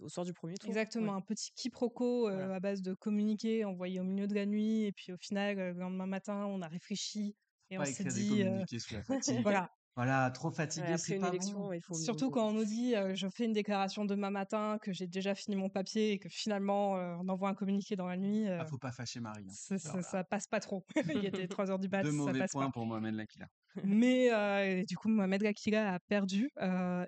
[SPEAKER 3] au soir du premier tour.
[SPEAKER 6] Exactement,
[SPEAKER 3] Ouais.
[SPEAKER 6] un petit quiproquo
[SPEAKER 3] Voilà.
[SPEAKER 6] à base de communiqués envoyés au milieu de la nuit, et puis au final, le lendemain matin, on a réfléchi et on
[SPEAKER 5] Pas
[SPEAKER 6] s'est
[SPEAKER 5] écrire des
[SPEAKER 6] dit,
[SPEAKER 5] communiqués sous la fatigue.
[SPEAKER 6] voilà.
[SPEAKER 5] Voilà, trop
[SPEAKER 3] Ouais,
[SPEAKER 5] fatigué,
[SPEAKER 3] après
[SPEAKER 5] c'est
[SPEAKER 3] une
[SPEAKER 5] pas
[SPEAKER 3] élection,
[SPEAKER 5] bon.
[SPEAKER 3] il faut mieux
[SPEAKER 6] Surtout quand on nous dit je fais une déclaration demain matin, que j'ai déjà fini mon papier et que finalement on envoie un communiqué dans la nuit,
[SPEAKER 5] Ah, faut pas fâcher Marie. Alors là,
[SPEAKER 6] ça passe pas trop. Il était 3 heures du mat,
[SPEAKER 5] deux
[SPEAKER 6] ça
[SPEAKER 5] mauvais
[SPEAKER 6] passe pas.
[SPEAKER 5] points pour Mohamed Lakila.
[SPEAKER 6] Mais du coup, Mohamed Gakila a perdu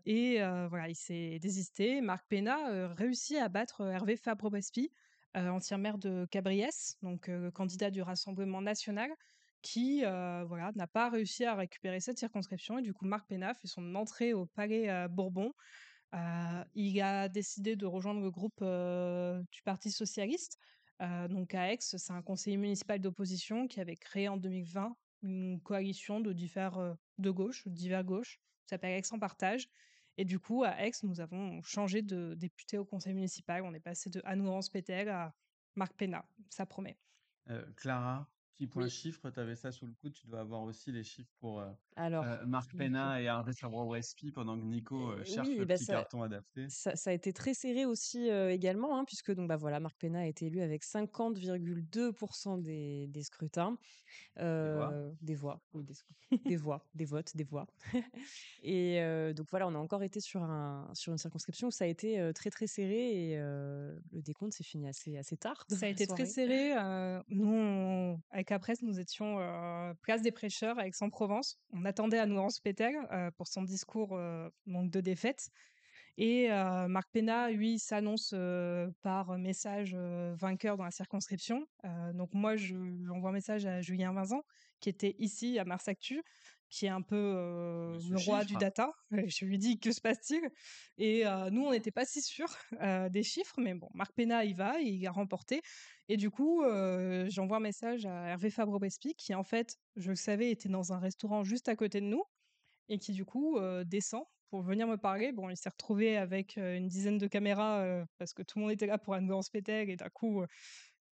[SPEAKER 6] et voilà, il s'est désisté. Marc Pénat réussit à battre Hervé Fabre-Bespy, ancien maire de Cabriès, donc candidat du Rassemblement national, qui voilà, n'a pas réussi à récupérer cette circonscription. Et du coup, Marc Pénat fait son entrée au Palais Bourbon. Il a décidé de rejoindre le groupe du Parti socialiste. Donc à Aix, c'est un conseiller municipal d'opposition qui avait créé en 2020 une coalition de gauche, divers gauches, qui s'appelle Aix en partage. Et du coup, à Aix, nous avons changé de député au conseil municipal. On est passé de Anne-Laurence Pétel à Marc Pénat. Ça promet.
[SPEAKER 5] Clara, Petit point
[SPEAKER 3] Oui,
[SPEAKER 5] chiffre, tu avais ça sous le coude, tu dois avoir aussi les chiffres pour
[SPEAKER 3] alors,
[SPEAKER 5] Marc Penna et Hervé Fabre-Wespy pendant que Nico cherche
[SPEAKER 3] oui,
[SPEAKER 5] le
[SPEAKER 3] et ben
[SPEAKER 5] petit
[SPEAKER 3] ça,
[SPEAKER 5] carton adapté.
[SPEAKER 3] ça a été très serré aussi également, hein, puisque donc, bah, voilà, Marc Penna a été élu avec 50,2% des scrutins.
[SPEAKER 5] Les voix.
[SPEAKER 3] Des voix, oui, des voix, des votes, des voix. Et donc voilà, on a encore été sur une circonscription où ça a été très très serré et le décompte s'est fini assez tard dans
[SPEAKER 6] Ça a
[SPEAKER 3] la
[SPEAKER 6] été très
[SPEAKER 3] soirée.
[SPEAKER 6] serré. Nous, avec Apresse, nous étions place des prêcheurs à Aix-en-Provence. On attendait à Nouran-Spétel pour son discours donc de défaite. Et Marc Penna, lui, s'annonce par message vainqueur dans la circonscription. Donc moi, j'envoie un message à Julien Vincent, qui était ici à Mars Actu, qui est un peu
[SPEAKER 5] Monsieur
[SPEAKER 6] le roi du
[SPEAKER 5] Chiffre.
[SPEAKER 6] data. Je lui dis que se passe-t-il? Et nous, on n'était pas si sûrs des chiffres, mais bon, Marc Penna y va, il a remporté. Et du coup, j'envoie un message à Hervé Fabre-Bespi, qui en fait, je le savais, était dans un restaurant juste à côté de nous et qui du coup descend pour venir me parler. Bon, il s'est retrouvé avec une dizaine de caméras parce que tout le monde était là pour Anne Spéteg et d'un coup,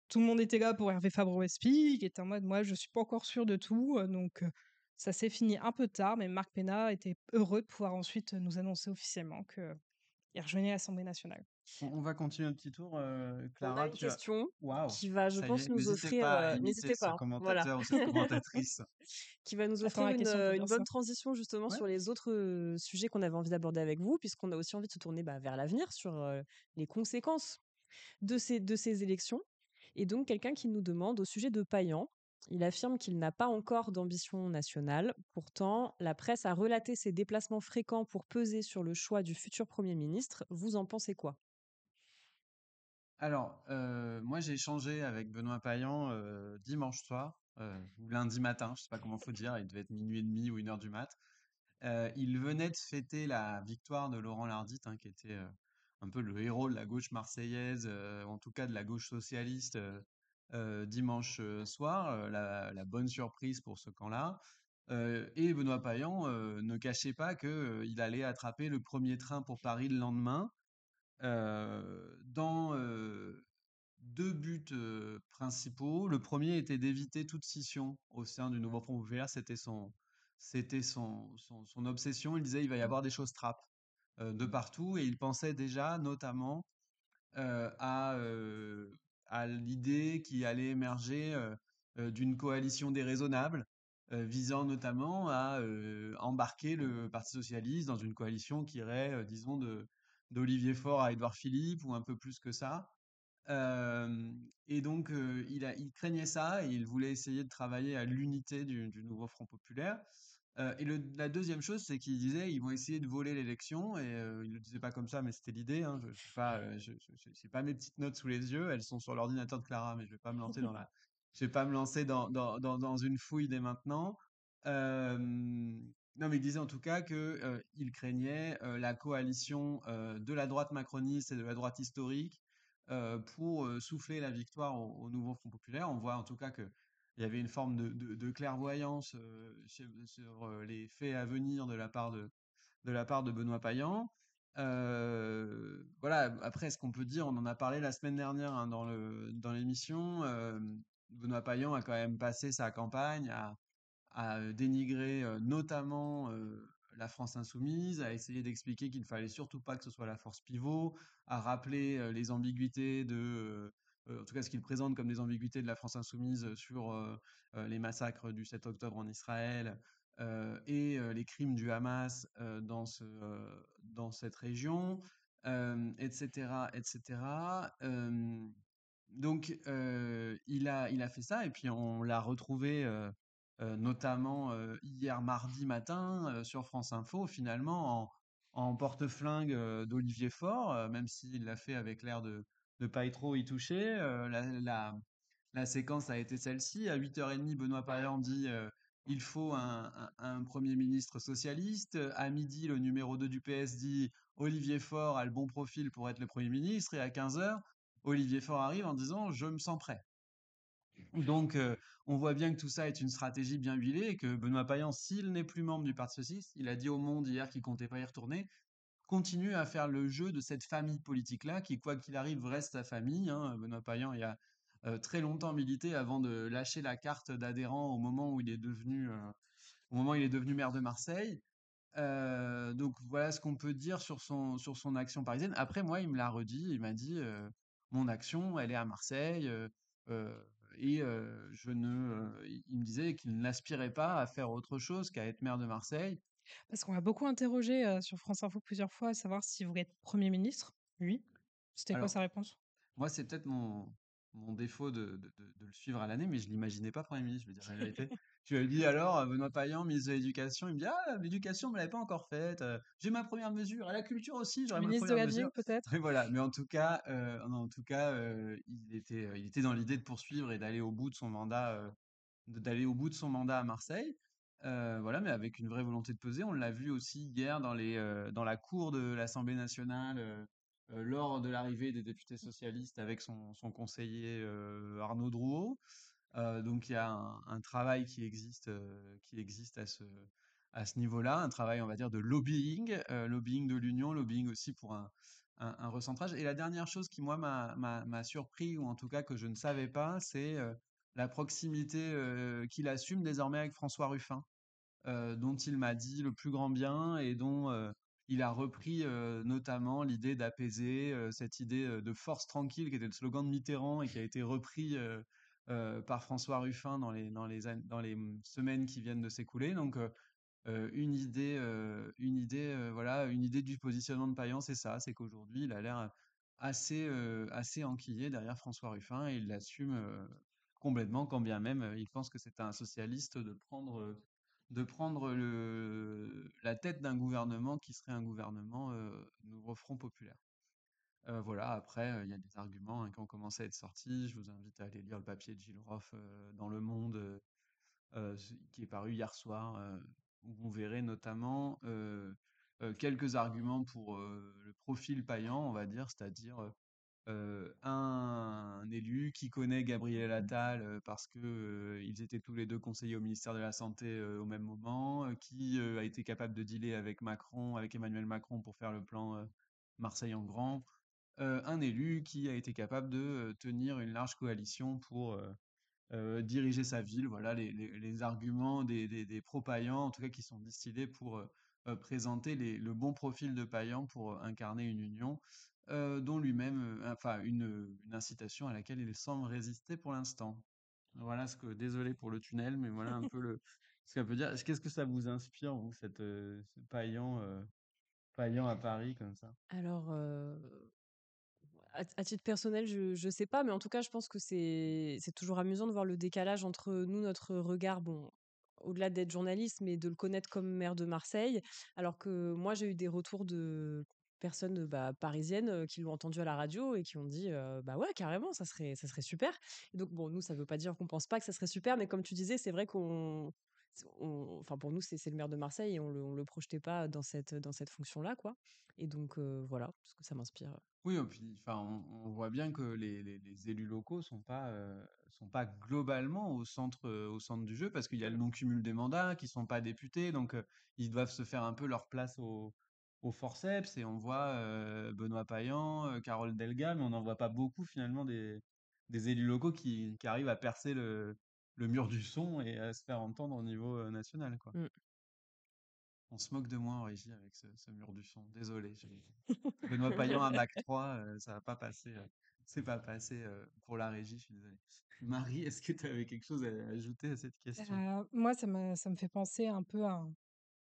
[SPEAKER 6] tout le monde était là pour Hervé Fabre-Wespy, qui était en mode, moi, je suis pas encore sûr de tout. Donc, ça s'est fini un peu tard, mais Marc Penna était heureux de pouvoir ensuite nous annoncer officiellement qu'il rejoignait l'Assemblée nationale.
[SPEAKER 5] On va continuer un petit tour.
[SPEAKER 3] On a
[SPEAKER 5] Clara,
[SPEAKER 3] une
[SPEAKER 5] tu as...
[SPEAKER 3] question
[SPEAKER 5] Waouh,
[SPEAKER 3] qui va, je
[SPEAKER 5] ça y
[SPEAKER 3] pense,
[SPEAKER 5] est,
[SPEAKER 3] nous
[SPEAKER 5] n'hésitez
[SPEAKER 3] offrir,
[SPEAKER 5] pas à imiter
[SPEAKER 3] n'hésitez
[SPEAKER 5] ce
[SPEAKER 3] pas, hein, voilà,
[SPEAKER 5] commentateur ou cette commentatrice.
[SPEAKER 3] qui va nous
[SPEAKER 6] Attends
[SPEAKER 3] offrir
[SPEAKER 6] la question pour
[SPEAKER 3] une
[SPEAKER 6] dire ça.
[SPEAKER 3] bonne transition justement
[SPEAKER 5] Ouais.
[SPEAKER 3] sur les autres sujets qu'on avait envie d'aborder avec vous, puisqu'on a aussi envie de se tourner vers l'avenir, sur les conséquences de ces élections. Et donc, quelqu'un qui nous demande au sujet de Payan, il affirme qu'il n'a pas encore d'ambition nationale. Pourtant, la presse a relaté ses déplacements fréquents pour peser sur le choix du futur Premier ministre. Vous en pensez quoi?
[SPEAKER 5] Alors, moi, j'ai échangé avec Benoît Payan dimanche soir, ou lundi matin, je sais pas comment faut dire, il devait être minuit et demi ou 1 heure du mat. Il venait de fêter la victoire de Laurent Lardite, hein, qui était un peu le héros de la gauche marseillaise, en tout cas de la gauche socialiste, dimanche soir, la bonne surprise pour ce camp-là. Et Benoît Payan ne cachait pas qu'il allait attraper le premier train pour Paris le lendemain, dans 2 buts principaux. Le premier était d'éviter toute scission au sein du Nouveau Front populaire. C'était son obsession. Il disait il va y avoir des choses trappes de partout et il pensait déjà notamment euh, à, euh, à l'idée qui allait émerger d'une coalition déraisonnable visant notamment à embarquer le Parti socialiste dans une coalition qui irait, disons, d'Olivier Faure à Édouard Philippe ou un peu plus que ça. Et donc, il craignait ça et il voulait essayer de travailler à l'unité du nouveau Front populaire. Et la deuxième chose, c'est qu'il disait ils vont essayer de voler l'élection. Et il le disait pas comme ça, mais c'était l'idée. Hein. Je suis pas, j'ai pas mes petites notes sous les yeux. Elles sont sur l'ordinateur de Clara, mais je vais pas me lancer je vais pas me lancer dans une fouille dès maintenant. Non, mais il disait en tout cas que il craignait la coalition de la droite macroniste et de la droite historique pour souffler la victoire au nouveau Front populaire. On voit en tout cas que il y avait une forme de clairvoyance sur les faits à venir de la part de Benoît Payan. Voilà, après, ce qu'on peut dire, on en a parlé la semaine dernière hein, dans l'émission. Benoît Payan a quand même passé sa campagne à dénigrer notamment la France insoumise, à essayer d'expliquer qu'il ne fallait surtout pas que ce soit la force pivot, à rappeler les ambiguïtés en tout cas ce qu'il présente comme des ambiguïtés de la France insoumise sur les massacres du 7 octobre en Israël et les crimes du Hamas dans cette région, etc., etc. Donc, il a fait ça et puis on l'a retrouvé notamment hier mardi matin sur France Info, finalement en porte-flingue d'Olivier Faure, même s'il l'a fait avec l'air de pas trop y toucher. La séquence a été celle-ci. À 8h30, Benoît Payan dit il faut un Premier ministre socialiste. À midi, le numéro 2 du PS dit Olivier Faure a le bon profil pour être le Premier ministre. Et à 15h, Olivier Faure arrive en disant je me sens prêt. Donc, on voit bien que tout ça est une stratégie bien huilée et que Benoît Payan, s'il n'est plus membre du Parti socialiste, il a dit au Monde hier qu'il comptait pas y retourner, continue à faire le jeu de cette famille politique-là qui, quoi qu'il arrive, reste sa famille. Hein. Benoît Payan, il y a très longtemps milité avant de lâcher la carte d'adhérent au moment où au moment où il est devenu maire de Marseille. Donc voilà ce qu'on peut dire sur son action parisienne. Après, moi, il me l'a redit, il m'a dit mon action, elle est à Marseille, euh, je ne, il me disait qu'il n'aspirait pas à faire autre chose qu'à être maire de Marseille.
[SPEAKER 6] Parce qu'on l'a beaucoup interrogé sur France Info plusieurs fois, à savoir s'il voulait être Premier ministre, lui. C'était quoi
[SPEAKER 5] Alors,
[SPEAKER 6] sa réponse?
[SPEAKER 5] moi, c'est peut-être mon défaut de le suivre à l'année, mais je l'imaginais pas Premier ministre, je vais dire la vérité. Je lui ai dit alors, Benoît Payan, ministre de l'Éducation, il me dit ah, l'éducation, on ne l'avait pas encore faite, j'ai ma première mesure, à la culture aussi, j'aurai ma
[SPEAKER 6] Ministre de
[SPEAKER 5] première
[SPEAKER 6] la
[SPEAKER 5] mesure.
[SPEAKER 6] Ville, peut-être?
[SPEAKER 5] Et voilà, mais en tout cas, il était dans l'idée de poursuivre et d'aller au bout de son mandat, d'aller au bout de son mandat à Marseille. Voilà, mais avec une vraie volonté de peser. On l'a vu aussi hier dans la cour de l'Assemblée nationale, lors de l'arrivée des députés socialistes avec son conseiller Arnaud Drouot. Donc il y a un travail qui existe à ce niveau-là, un travail, on va dire, de lobbying, lobbying de l'Union, lobbying aussi pour un recentrage. Et la dernière chose qui, moi, m'a surpris, ou en tout cas que je ne savais pas, c'est la proximité qu'il assume désormais avec François Ruffin, dont il m'a dit le plus grand bien et dont il a repris notamment l'idée d'apaiser, cette idée de force tranquille qui était le slogan de Mitterrand et qui a été repris par François Ruffin dans les semaines qui viennent de s'écouler. Donc voilà, une idée du positionnement de Payan, c'est ça, c'est qu'aujourd'hui il a l'air assez enquillé derrière François Ruffin et il l'assume complètement, quand bien même il pense que c'est un socialiste de prendre la tête d'un gouvernement qui serait un gouvernement Nouveau Front Populaire. Voilà, après, il y a des arguments qui ont commencé à être sortis. Je vous invite à aller lire le papier de Gilles Roff dans Le Monde, qui est paru hier soir, où vous verrez notamment quelques arguments pour le profil Payan, on va dire, c'est-à-dire un élu qui connaît Gabriel Attal parce que ils étaient tous les deux conseillers au ministère de la Santé au même moment, qui a été capable de dealer avec Macron, avec Emmanuel Macron pour faire le plan Marseille en grand, un élu qui a été capable de tenir une large coalition pour diriger sa ville. Voilà les arguments des pro-Payan, en tout cas qui sont distillés pour présenter le bon profil de Payan pour incarner une union dont lui-même, enfin une incitation à laquelle il semble résister pour l'instant. Voilà désolé pour le tunnel, mais voilà un peu ce qu'elle peut dire. Qu'est-ce que ça vous inspire, vous, ce Payan à Paris comme ça?
[SPEAKER 3] Alors, à titre personnel, je sais pas, mais en tout cas, je pense que c'est toujours amusant de voir le décalage entre nous, notre regard, bon, au-delà d'être journaliste, mais de le connaître comme maire de Marseille, alors que moi, j'ai eu des retours de personnes, bah, parisiennes, qui l'ont entendu à la radio et qui ont dit, «Bah, ouais, carrément, ça serait super» et donc bon, nous, ça veut pas dire qu'on pense pas que ça serait super, mais comme tu disais, c'est vrai enfin, pour nous, c'est le maire de Marseille et on le projetait pas dans cette fonction-là, quoi et donc voilà, parce que ça m'inspire.
[SPEAKER 5] Oui, et puis, enfin, on voit bien que les élus locaux sont pas globalement au centre du jeu parce qu'il y a le non-cumul des mandats, qui sont pas députés, donc ils doivent se faire un peu leur place au forceps. Et on voit Benoît Payan, Carole Delga, mais on n'en voit pas beaucoup finalement des élus locaux qui arrivent à percer le mur du son et à se faire entendre au niveau national, quoi.
[SPEAKER 3] Mmh.
[SPEAKER 5] On se moque de moi en régie avec ce mur du son. Désolé. Benoît Payan à Bac 3, ça va pas passer. C'est pas passé pour la régie, je suis désolé. Marie, est-ce que tu avais quelque chose à ajouter à cette question?
[SPEAKER 6] Moi, ça me fait penser un peu à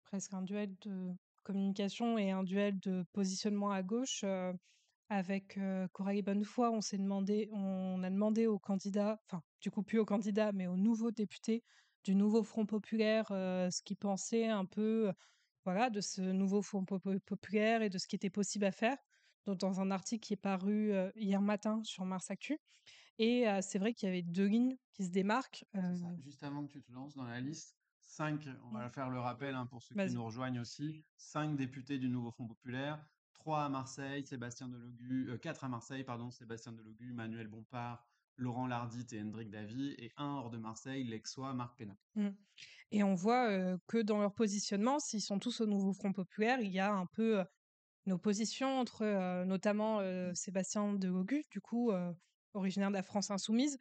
[SPEAKER 6] presque un duel de communication et un duel de positionnement à gauche. Avec Coralie Bonnefoy, on a demandé aux candidats, enfin, du coup, plus aux candidats, mais aux nouveaux députés du nouveau Front populaire, ce qu'ils pensaient un peu, voilà, de ce nouveau Front populaire et de ce qui était possible à faire. Donc, dans un article qui est paru hier matin sur Mars Actu. Et c'est vrai qu'il y avait deux lignes qui se démarquent.
[SPEAKER 5] C'est ça. Juste avant que tu te lances dans la liste, 5, on va
[SPEAKER 6] Mm,
[SPEAKER 5] faire le rappel hein, pour ceux qui
[SPEAKER 6] vas-y.
[SPEAKER 5] nous rejoignent aussi, 5 députés du nouveau Front populaire, 3 à Marseille, Sébastien Delogu, 4 à Marseille, pardon, Sébastien Delogu, Manuel Bompard, Laurent Lardit et Hendrik Davy, et un hors de Marseille, l'exois Marc Pénat.
[SPEAKER 6] Mm. Et on voit que dans leur positionnement, s'ils sont tous au nouveau Front populaire, il y a un peu une opposition entre notamment Sébastien Delogu, du coup, originaire de la France insoumise,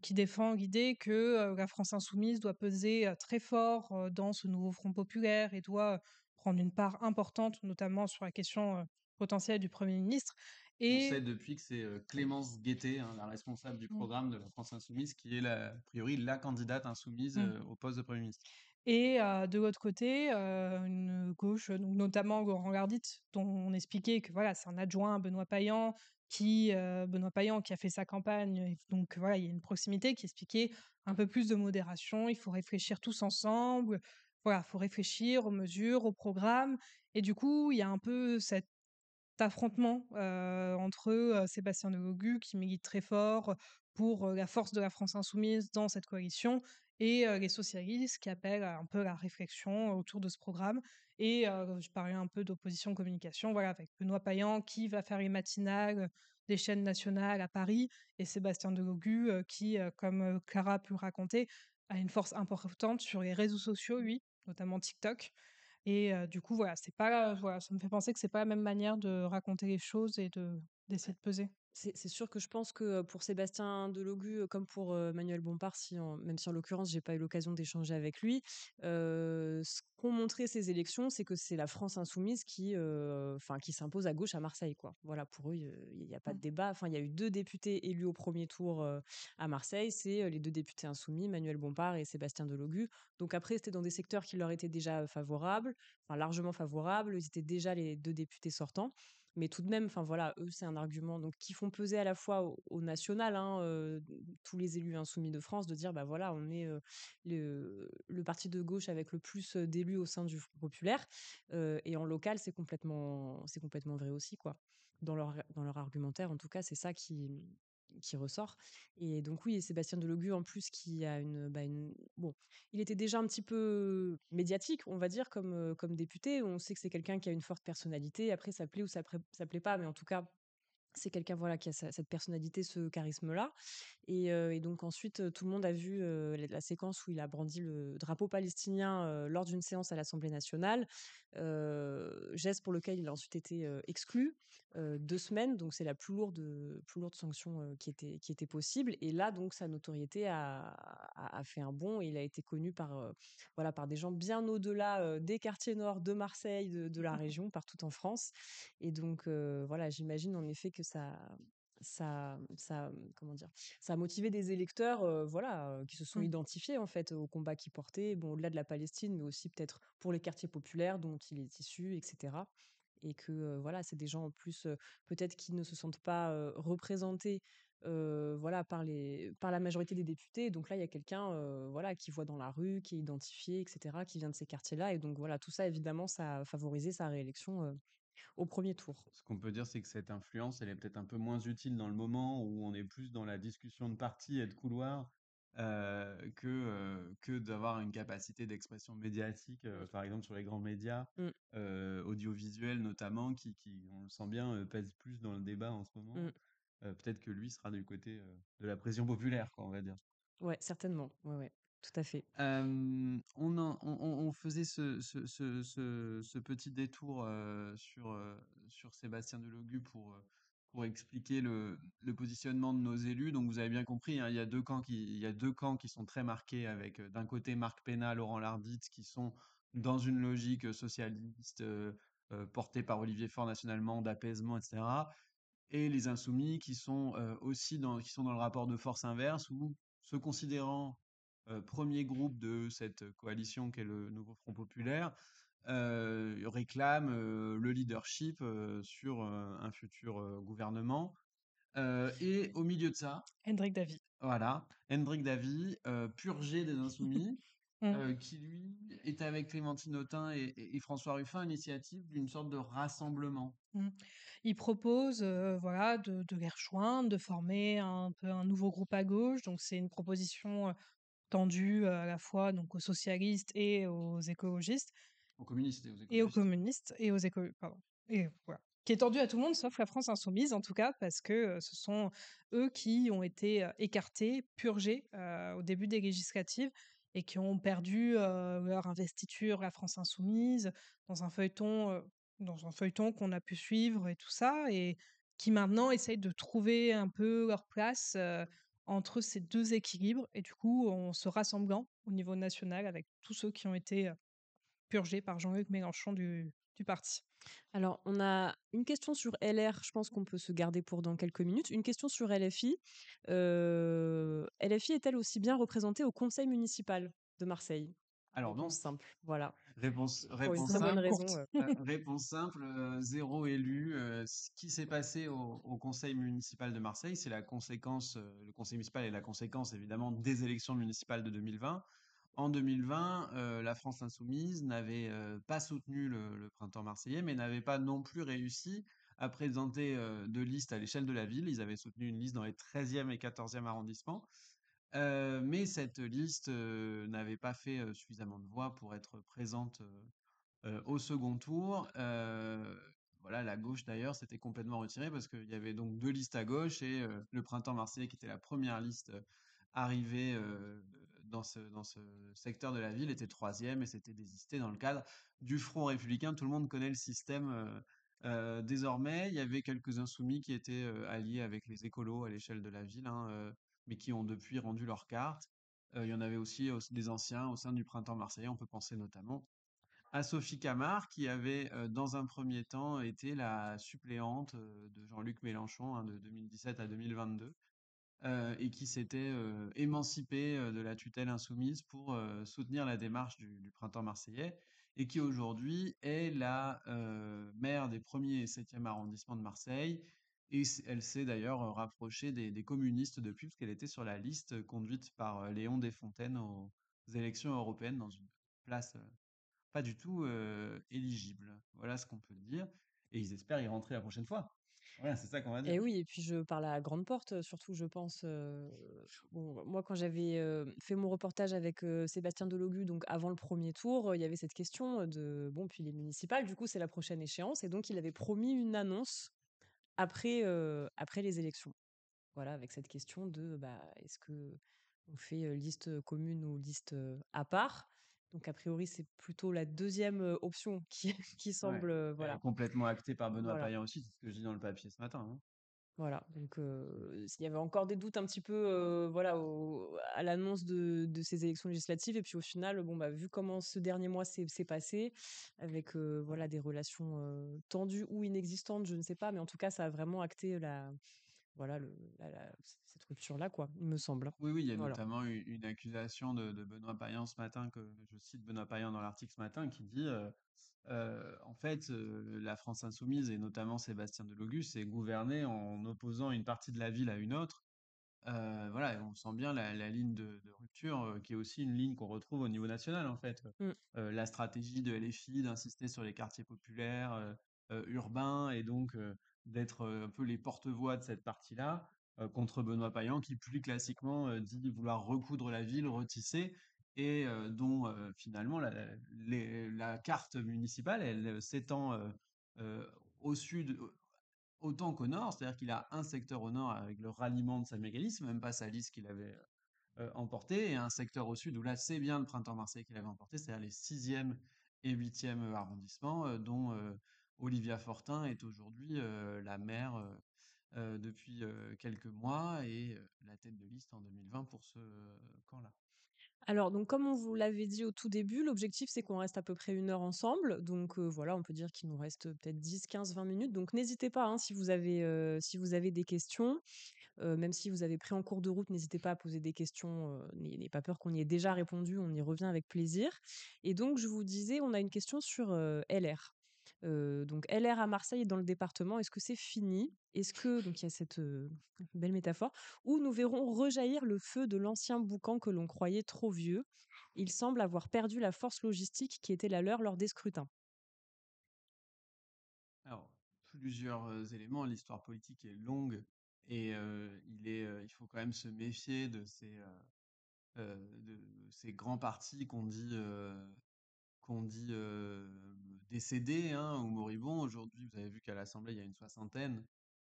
[SPEAKER 6] qui défend l'idée que la France insoumise doit peser très fort dans ce nouveau Front populaire et doit prendre une part importante, notamment sur la question potentielle du Premier ministre.
[SPEAKER 5] On sait
[SPEAKER 6] Et
[SPEAKER 5] depuis que c'est Clémence Guettet, hein, la responsable du
[SPEAKER 6] Mm.
[SPEAKER 5] programme de la France insoumise, qui est a priori la candidate insoumise
[SPEAKER 6] Mm.
[SPEAKER 5] au poste de Premier ministre.
[SPEAKER 6] Et de l'autre côté, une gauche, donc notamment Laurent Gardite, dont on expliquait que voilà, c'est un adjoint à Benoît Payan qui a fait sa campagne. Et donc voilà, il y a une proximité qui expliquait un peu plus de modération. Il faut réfléchir tous ensemble. Voilà, il faut réfléchir aux mesures, au programme. Et du coup, il y a un peu cet affrontement entre Sébastien Delogu, qui milite très fort pour la force de la France insoumise dans cette coalition, et les socialistes qui appellent à un peu la réflexion autour de ce programme. Et je parlais un peu d'opposition communication, voilà, avec Benoît Payan qui va faire les matinales des chaînes nationales à Paris, et Sébastien Delogu qui, comme Clara a pu le raconter, a une force importante sur les réseaux sociaux, lui, notamment TikTok. Et du coup, voilà, c'est pas voilà, ça me fait penser que c'est pas la même manière de raconter les choses et d'essayer de peser.
[SPEAKER 3] C'est sûr que je pense que, pour Sébastien Delogu, comme pour, Manuel Bompard, même si en l'occurrence j'ai pas eu l'occasion d'échanger avec lui, ce qu'ont montré ces élections, c'est que c'est la France insoumise qui s'impose à gauche à Marseille, quoi. Voilà, pour eux, il y a pas de
[SPEAKER 6] Mmh.
[SPEAKER 3] débat. Enfin, il y a eu 2 députés élus au premier tour, à Marseille, c'est, les 2 députés insoumis, Manuel Bompard et Sébastien Delogu. Donc après, c'était dans des secteurs qui leur étaient déjà, favorables, enfin largement favorables. Ils étaient déjà les 2 députés sortants. Mais tout de même, enfin voilà, eux, c'est un argument donc qui font peser à la fois au national, hein, tous les élus insoumis de France, de dire bah voilà, on est le parti de gauche avec le plus d'élus au sein du Front populaire, et en local, c'est complètement vrai aussi quoi. Dans leur argumentaire, en tout cas, c'est ça qui ressort. Et donc oui, et Sébastien Delogu en plus qui a bon, il était déjà un petit peu médiatique, on va dire, comme député. On sait que c'est quelqu'un qui a une forte personnalité. Après, ça plaît ou ça plaît pas, mais en tout cas, c'est quelqu'un voilà qui a cette personnalité, ce charisme-là. Et donc ensuite, tout le monde a vu la séquence où il a brandi le drapeau palestinien lors d'une séance à l'Assemblée nationale, geste pour lequel il a ensuite été exclu 2 semaines. Donc c'est la plus lourde sanction qui était possible. Et là, donc, sa notoriété a fait un bond et il a été connu voilà, par des gens bien au-delà des quartiers nord de Marseille, de la région, partout en France. Et donc, voilà, j'imagine en effet que comment dire? Ça a motivé des électeurs, voilà, qui se sont
[SPEAKER 6] Mmh.
[SPEAKER 3] identifiés en fait au combat qu'il portait, bon au-delà de la Palestine, mais aussi peut-être pour les quartiers populaires dont il est issu, et cetera. Et que, voilà, c'est des gens en plus, peut-être qui ne se sentent pas, représentés, voilà, par la majorité des députés. Donc là, il y a quelqu'un, voilà, qui voit dans la rue, qui est identifié, et cetera, qui vient de ces quartiers-là. Et donc voilà, tout ça évidemment, ça a favorisé sa réélection, au premier tour.
[SPEAKER 5] Ce qu'on peut dire, c'est que cette influence, elle est peut-être un peu moins utile dans le moment où on est plus dans la discussion de parti et de couloir que d'avoir une capacité d'expression médiatique, par exemple sur les grands médias,
[SPEAKER 3] Mmh,
[SPEAKER 5] audiovisuels notamment, qui, on le sent bien, pèsent plus dans le débat en ce moment.
[SPEAKER 3] mmh.
[SPEAKER 5] Peut-être que lui sera du côté de la pression populaire, quoi, on va dire.
[SPEAKER 3] Ouais, certainement. Ouais, ouais, tout à fait.
[SPEAKER 5] On faisait ce petit détour sur Sébastien Delogu pour expliquer le positionnement de nos élus. Donc vous avez bien compris, hein, il y a deux camps qui sont très marqués avec d'un côté Marc Pénal, Laurent Larditz qui sont dans une logique socialiste portée par Olivier Faure nationalement d'apaisement, etc. Et les insoumis qui sont aussi qui sont dans le rapport de force inverse où se considérant premier groupe de cette coalition qu'est le nouveau Front populaire, réclame le leadership sur un futur gouvernement. Et au milieu de ça,
[SPEAKER 6] Hendrik Davy.
[SPEAKER 5] voilà, Hendrik Davy, purgé des Insoumis,
[SPEAKER 6] Mmh.
[SPEAKER 5] qui lui est avec Clémentine Autain et François Ruffin à l'initiative d'une sorte de rassemblement.
[SPEAKER 6] Mmh. Il propose, voilà, de les rejoindre, de former un peu un nouveau groupe à gauche. Donc c'est une proposition, tendue, à la fois donc aux socialistes et aux écologistes,
[SPEAKER 5] Aux communistes et aux
[SPEAKER 6] et aux
[SPEAKER 5] écologistes.
[SPEAKER 6] communistes et aux pardon, et voilà. Qui est tendue à tout le monde sauf la France insoumise en tout cas, parce que, ce sont eux qui ont été, écartés, purgés, au début des législatives, et qui ont perdu, leur investiture, la France insoumise, dans un feuilleton, dans un feuilleton qu'on a pu suivre et tout ça, et qui maintenant essayent de trouver un peu leur place entre ces deux équilibres. Et du coup, en se rassemblant au niveau national avec tous ceux qui ont été purgés par Jean-Luc Mélenchon du parti.
[SPEAKER 3] Alors, on a une question sur LR, je pense qu'on peut se garder pour dans quelques minutes. Une question sur LFI. LFI est-elle aussi bien représentée au conseil municipal de Marseille?
[SPEAKER 5] Alors non.
[SPEAKER 3] Réponse simple, voilà.
[SPEAKER 5] Réponse,
[SPEAKER 3] Pour une
[SPEAKER 5] réponse
[SPEAKER 3] très bonne
[SPEAKER 5] simple.
[SPEAKER 3] raison.
[SPEAKER 5] Réponse simple, zéro élu. Ce qui s'est passé au conseil municipal de Marseille, c'est la conséquence, le conseil municipal est la conséquence évidemment des élections municipales de 2020. En 2020, la France insoumise n'avait pas soutenu le printemps marseillais, mais n'avait pas non plus réussi à présenter de liste à l'échelle de la ville. Ils avaient soutenu une liste dans les 13e et 14e arrondissements. Mais cette liste n'avait pas fait suffisamment de voix pour être présente au second tour. Voilà, la gauche d'ailleurs s'était complètement retirée parce qu'il y avait donc deux listes à gauche et le Printemps Marseillais qui était la première liste arrivée dans ce secteur de la ville était troisième et s'était désisté dans le cadre du Front républicain. Tout le monde connaît le système désormais. Il y avait quelques insoumis qui étaient alliés avec les écolos à l'échelle de la ville, hein, mais qui ont depuis rendu leur carte. Il y en avait aussi des anciens au sein du Printemps Marseillais. On peut penser notamment à Sophie Camard, qui avait dans un premier temps été la suppléante de Jean-Luc Mélenchon, hein, de 2017 à 2022, et qui s'était émancipée de la tutelle insoumise pour soutenir la démarche du printemps marseillais, et qui aujourd'hui est la maire des 1er et 7e arrondissements de Marseille. Et elle s'est d'ailleurs rapprochée des communistes depuis, parce qu'elle était sur la liste conduite par Léon Desfontaines aux élections européennes dans une place pas du tout éligible. Voilà ce qu'on peut dire. Et ils espèrent y rentrer la prochaine fois. Voilà, c'est ça qu'on va dire.
[SPEAKER 3] Et oui, et puis je parle à grande porte, surtout je pense. Bon, moi, quand j'avais fait mon reportage avec Sébastien Delogu, donc avant le premier tour, il y avait cette question de bon, puis les municipales, du coup, c'est la prochaine échéance, et donc il avait promis une annonce après les élections. Voilà, avec cette question de bah, est-ce que on fait liste commune ou liste à part? Donc a priori, c'est plutôt la deuxième option qui, qui
[SPEAKER 5] Ouais.
[SPEAKER 3] semble voilà.
[SPEAKER 5] Complètement acté par Benoît
[SPEAKER 3] Voilà.
[SPEAKER 5] Payan aussi, c'est ce que je dis dans le papier ce matin, hein.
[SPEAKER 3] Voilà, donc s'il y avait encore des doutes un petit peu voilà, à l'annonce de ces élections législatives, et puis au final, bon, bah, vu comment ce dernier mois s'est passé, avec voilà, des relations tendues ou inexistantes, je ne sais pas, mais en tout cas, ça a vraiment acté voilà, cette rupture-là, quoi, il me semble.
[SPEAKER 5] Oui, oui, il y a
[SPEAKER 3] Voilà.
[SPEAKER 5] notamment une accusation de Benoît Payan ce matin, que je cite Benoît Payan dans l'article ce matin, qui dit en fait, la France insoumise et notamment Sébastien Delogu s'est gouverné en opposant une partie de la ville à une autre. Voilà, et on sent bien la ligne de rupture, qui est aussi une ligne qu'on retrouve au niveau national, en fait.
[SPEAKER 3] Mm.
[SPEAKER 5] La stratégie de LFI d'insister sur les quartiers populaires, urbains, et donc d'être un peu les porte-voix de cette partie-là, contre Benoît Payan, qui plus classiquement dit vouloir recoudre la ville, retisser, et dont finalement la carte municipale, elle s'étend au sud, autant qu'au nord, c'est-à-dire qu'il a un secteur au nord avec le ralliement de sa mégaliste, c'est même pas sa liste qu'il avait emporté, et un secteur au sud où là c'est bien le Printemps Marseille qu'il avait emporté, c'est-à-dire les 6e et 8e arrondissements, dont Olivia Fortin est aujourd'hui la maire depuis quelques mois, et la tête de liste en 2020 pour ce camp-là.
[SPEAKER 3] Alors, donc, comme on vous l'avait dit au tout début, l'objectif, c'est qu'on reste à peu près 1 heure ensemble. Donc, voilà, on peut dire qu'il nous reste peut-être 10, 15, 20 minutes. Donc, n'hésitez pas, hein, si vous avez des questions. Même si vous avez pris en cours de route, n'hésitez pas à poser des questions. N'ayez pas peur qu'on y ait déjà répondu. On y revient avec plaisir. Et donc, je vous disais, on a une question sur LR. Donc, LR à Marseille et dans le département, est-ce que c'est fini? Est-ce que, donc il y a cette belle métaphore, où nous verrons rejaillir le feu de l'ancien boucan que l'on croyait trop vieux? Il semble avoir perdu la force logistique qui était la leur lors des scrutins.
[SPEAKER 5] Alors, plusieurs éléments. L'histoire politique est longue, et il faut quand même se méfier de ces grands partis qu'on dit décédés, hein, ou moribonds. Aujourd'hui, vous avez vu qu'à l'Assemblée, il y a une soixantaine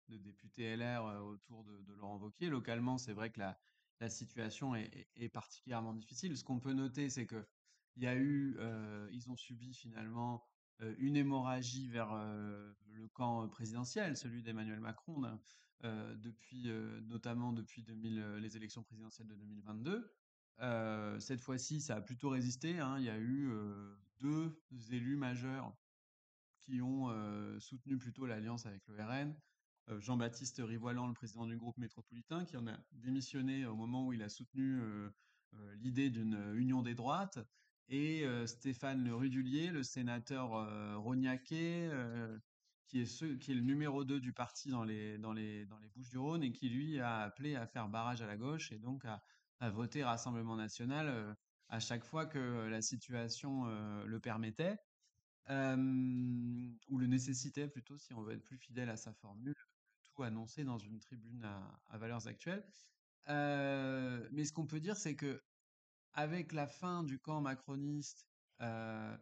[SPEAKER 5] de députés LR autour de Laurent Wauquiez. Localement, c'est vrai que la situation est particulièrement difficile. Ce qu'on peut noter, c'est que ils ont subi finalement une hémorragie vers le camp présidentiel, celui d'Emmanuel Macron, notamment depuis les élections présidentielles de 2022. Cette fois-ci, ça a plutôt résisté, hein. Il y a eu deux élus majeurs qui ont soutenu plutôt l'alliance avec le RN. Jean-Baptiste Rivoilan, le président du groupe métropolitain, qui en a démissionné au moment où il a soutenu l'idée d'une union des droites, et Stéphane Le Rudulier, le sénateur rognaquais, qui est le numéro 2 du parti dans les Bouches-du-Rhône, et qui lui a appelé à faire barrage à la gauche et donc à voter Rassemblement national à chaque fois que la situation le permettait. Ou le nécessitait plutôt, si on veut être plus fidèle à sa formule, tout annoncé dans une tribune à valeurs actuelles. Mais ce qu'on peut dire, c'est que avec la fin du camp macroniste, euh,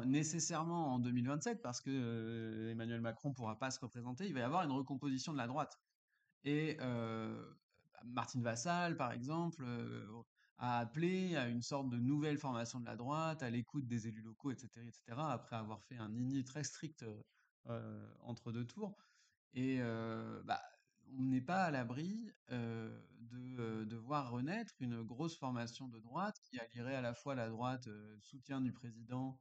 [SPEAKER 5] nécessairement en 2027, parce que Emmanuel Macron pourra pas se représenter, il va y avoir une recomposition de la droite. Et Martine Vassal, par exemple, a appelé à une sorte de nouvelle formation de la droite, à l'écoute des élus locaux, etc., après avoir fait un nini très strict entre deux tours. Et on n'est pas à l'abri de voir renaître une grosse formation de droite qui allierait à la fois la droite soutien du président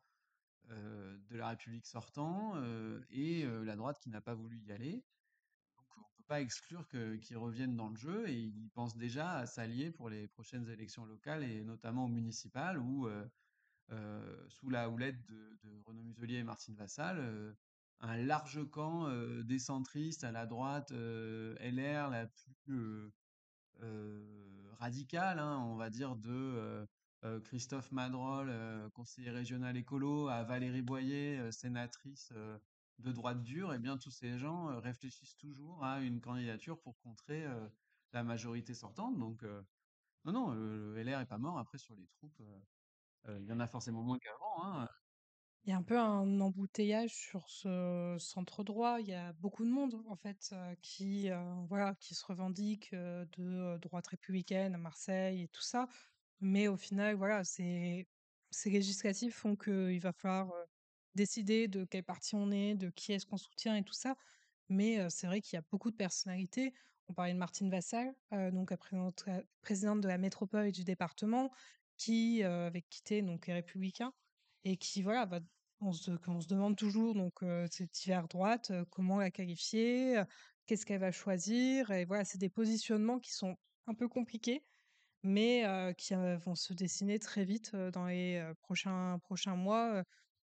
[SPEAKER 5] de la République sortant et la droite qui n'a pas voulu y aller. Donc on ne peut pas exclure qu'ils reviennent dans le jeu, et ils pensent déjà à s'allier pour les prochaines élections locales et notamment aux municipales où, sous la houlette de Renaud Muselier et Martine Vassal, un large camp des centristes à la droite LR la plus radicale, hein, on va dire, de Christophe Madrol, conseiller régional écolo, à Valérie Boyer, sénatrice de droite dure. Et bien tous ces gens réfléchissent toujours à une candidature pour contrer la majorité sortante. Donc non, non, le LR est pas mort. Après, sur les troupes, il y en a forcément moins qu'avant, hein.
[SPEAKER 6] Il y a un peu un embouteillage sur ce centre droit. Il y a beaucoup de monde, en fait, voilà, qui se revendique de droite républicaine à Marseille et tout ça. Mais au final, voilà, ces législatives font qu'il va falloir décider de quel parti on est, de qui est-ce qu'on soutient et tout ça. Mais c'est vrai qu'il y a beaucoup de personnalités. On parlait de Martine Vassal, donc la présidente de la métropole et du département, qui avait quitté donc les Républicains et qui voilà, on se demande toujours donc cette hiver droite, comment la qualifier, qu'est-ce qu'elle va choisir, et voilà, c'est des positionnements qui sont un peu compliqués, mais qui vont se dessiner très vite dans les prochains mois, à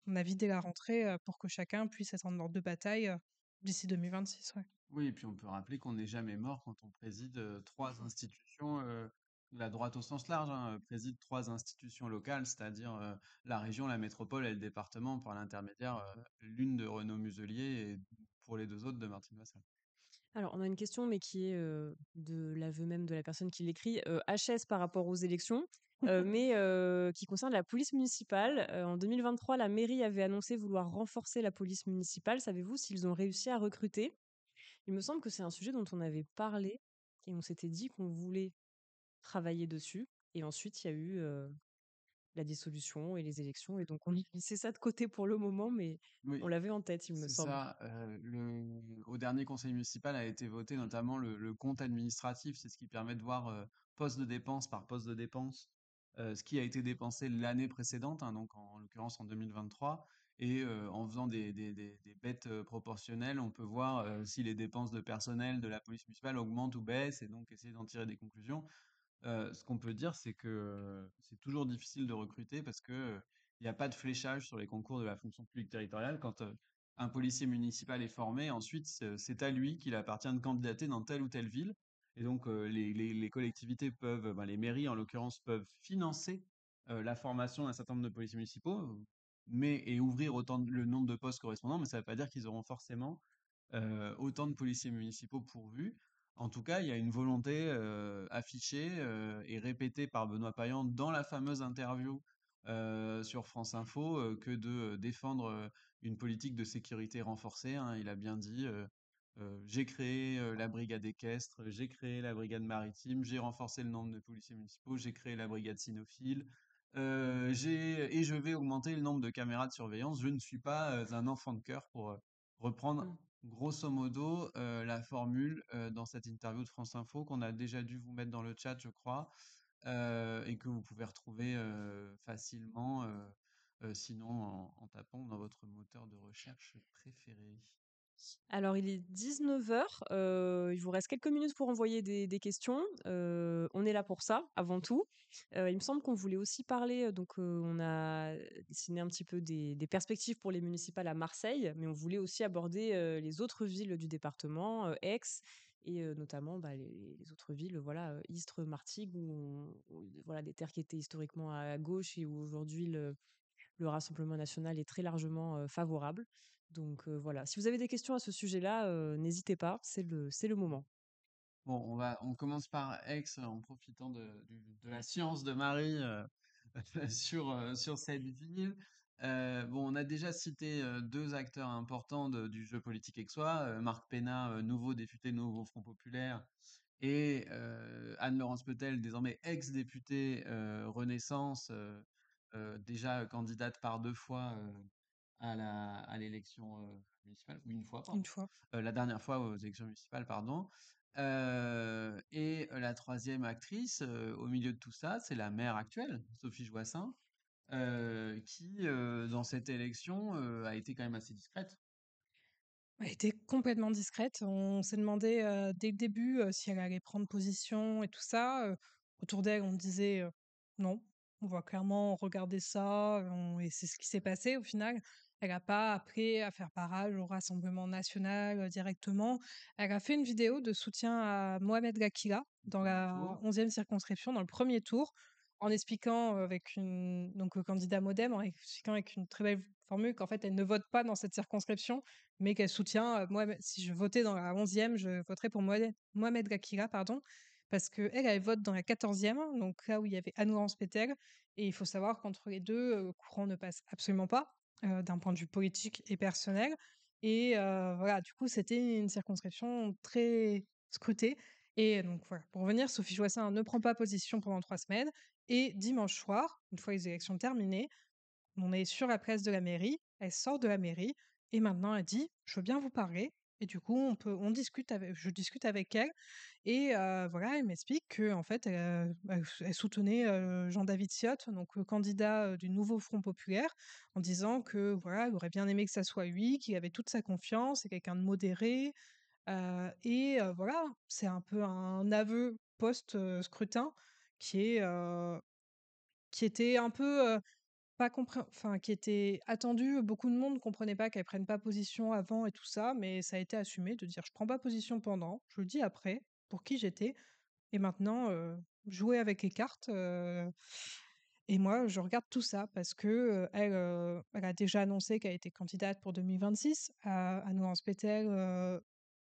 [SPEAKER 6] mon avis dès la rentrée, pour que chacun puisse être en ordre de bataille d'ici 2026. Ouais.
[SPEAKER 5] Oui, et puis on peut rappeler qu'on n'est jamais mort quand on préside trois institutions, la droite au sens large, hein, préside trois institutions locales, c'est-à-dire la région, la métropole et le département, par l'intermédiaire l'une de Renaud Muselier et pour les deux autres de Martine Vassal.
[SPEAKER 3] Alors, on a une question, mais qui est de l'aveu même de la personne qui l'écrit, HS par rapport aux élections, mais qui concerne la police municipale. En 2023, la mairie avait annoncé vouloir renforcer la police municipale. Savez-vous s'ils ont réussi à recruter? Il me semble que c'est un sujet dont on avait parlé et on s'était dit qu'on voulait travailler dessus. Et ensuite, il y a eu la dissolution et les élections. Et donc, on a laissé ça de côté pour le moment, mais
[SPEAKER 5] Oui,
[SPEAKER 3] on l'avait en tête, il me
[SPEAKER 5] c'est
[SPEAKER 3] semble.
[SPEAKER 5] ça. Au dernier conseil municipal a été voté notamment le compte administratif, c'est ce qui permet de voir poste de dépense par poste de dépense ce qui a été dépensé l'année précédente, hein, donc en l'occurrence en 2023. Et en faisant des bêtes proportionnelles, on peut voir si les dépenses de personnel de la police municipale augmentent ou baissent, et donc essayer d'en tirer des conclusions. Ce qu'on peut dire, c'est que c'est toujours difficile de recruter parce que il n'y a pas de fléchage sur les concours de la fonction publique territoriale. Quand un policier municipal est formé, ensuite c'est à lui qu'il appartient de candidater dans telle ou telle ville. Et donc les collectivités peuvent, ben, les mairies en l'occurrence, peuvent financer la formation d'un certain nombre de policiers municipaux, et ouvrir le nombre de postes correspondants, mais ça ne veut pas dire qu'ils auront forcément autant de policiers municipaux pourvus. En tout cas, il y a une volonté affichée et répétée par Benoît Payan dans la fameuse interview sur France Info que de défendre une politique de sécurité renforcée, hein. Il a bien dit j'ai créé la brigade équestre, j'ai créé la brigade maritime, j'ai renforcé le nombre de policiers municipaux, j'ai créé la brigade cynophile. Et je vais augmenter le nombre de caméras de surveillance. Je ne suis pas un enfant de cœur pour reprendre
[SPEAKER 3] Mm.
[SPEAKER 5] grosso modo la formule dans cette interview de France Info qu'on a déjà dû vous mettre dans le chat, je crois, et que vous pouvez retrouver facilement, sinon en tapant dans votre moteur de recherche préféré.
[SPEAKER 3] Alors, il est 19h. Il vous reste quelques minutes pour envoyer des questions. On est là pour ça, avant tout. Il me semble qu'on voulait aussi parler, on a dessiné un petit peu des perspectives pour les municipales à Marseille, mais on voulait aussi aborder les autres villes du département, Aix, et notamment les autres villes, voilà, Istres, Martigues, voilà, des terres qui étaient historiquement à gauche et où aujourd'hui le Rassemblement national est très largement favorable. Donc voilà, si vous avez des questions à ce sujet-là, n'hésitez pas, c'est le moment.
[SPEAKER 5] Bon, on commence par Aix en profitant de la science de Marie sur cette ville. Bon, on a déjà cité deux acteurs importants du jeu politique aixois, Marc Pénat, nouveau député Nouveau Front Populaire, et Anne-Laurence Petel, désormais ex-députée Renaissance, déjà candidate par 2 fois à l'élection municipale, ou une fois,
[SPEAKER 6] Une
[SPEAKER 5] pardon.
[SPEAKER 6] fois.
[SPEAKER 5] La dernière fois aux élections municipales, pardon. Et la troisième actrice au milieu de tout ça, c'est la maire actuelle, Sophie Joissaint, qui, dans cette élection, a été quand même assez discrète.
[SPEAKER 6] Elle était complètement discrète. On s'est demandé dès le début si elle allait prendre position et tout ça. Autour d'elle, on disait non. On va clairement regarder ça. Et c'est ce qui s'est passé au final. Elle n'a pas appelé à faire barrage au Rassemblement national directement. Elle a fait une vidéo de soutien à Mohamed Gakila dans
[SPEAKER 5] Premier
[SPEAKER 6] la
[SPEAKER 5] tour.
[SPEAKER 6] 11e circonscription, dans le premier tour, en expliquant avec donc le candidat Modem, en expliquant avec une très belle formule qu'en fait elle ne vote pas dans cette circonscription, mais qu'elle soutient, si je votais dans la 11e, je voterais pour Mohamed Gakila, pardon, parce qu'elle, elle vote dans la 14e, donc là où il y avait Anne-Laurence Pétel. Et il faut savoir qu'entre les deux, le courant ne passe absolument pas, d'un point de vue politique et personnel. Et voilà, du coup, c'était une circonscription très scrutée. Et donc voilà, pour revenir, Sophie Joissaint ne prend pas position pendant 3 semaines. Et dimanche soir, une fois les élections terminées, on est sur la place de la mairie, elle sort de la mairie et maintenant elle dit: «Je veux bien vous parler», et du coup je discute avec elle. Et voilà, elle m'explique qu'en fait elle soutenait, Jean-David Ciotte, donc le candidat, du Nouveau Front Populaire, en disant que voilà, elle aurait bien aimé que ça soit lui, qu'il avait toute sa confiance, c'est quelqu'un de modéré, voilà, c'est un peu un aveu post, scrutin qui est, qui était un peu, pas compré enfin, qui était attendu. Beaucoup de monde ne comprenait pas qu'elle prenne pas position avant et tout ça, mais ça a été assumé de dire: «Je prends pas position pendant, je le dis après, pour qui j'étais, et maintenant, jouez avec les cartes», et moi, je regarde tout ça parce que, elle a déjà annoncé qu'elle était candidate pour 2026. Anne-Laurence Pétel,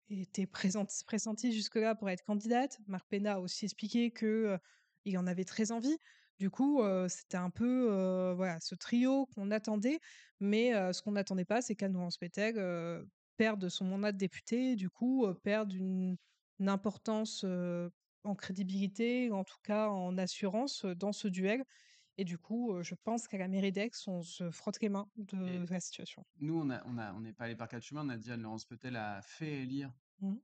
[SPEAKER 6] était pressentie jusque-là pour être candidate. Marc Pénat a aussi expliqué que, il en avait très envie. Du coup, c'était un peu, voilà, ce trio qu'on attendait, mais ce qu'on n'attendait pas, c'est qu'Anne-Laurence Pétel, perde son mandat de députée, du coup, perde une importance, en crédibilité, en tout cas en assurance, dans ce duel. Et du coup, je pense qu'à la mairie d'Aix, on se frotte les mains de
[SPEAKER 5] Et
[SPEAKER 6] la situation.
[SPEAKER 5] nous, on n'est pas allé par quatre chemins. On a dit Anne-Laurence Petel a fait élire
[SPEAKER 6] Mmh.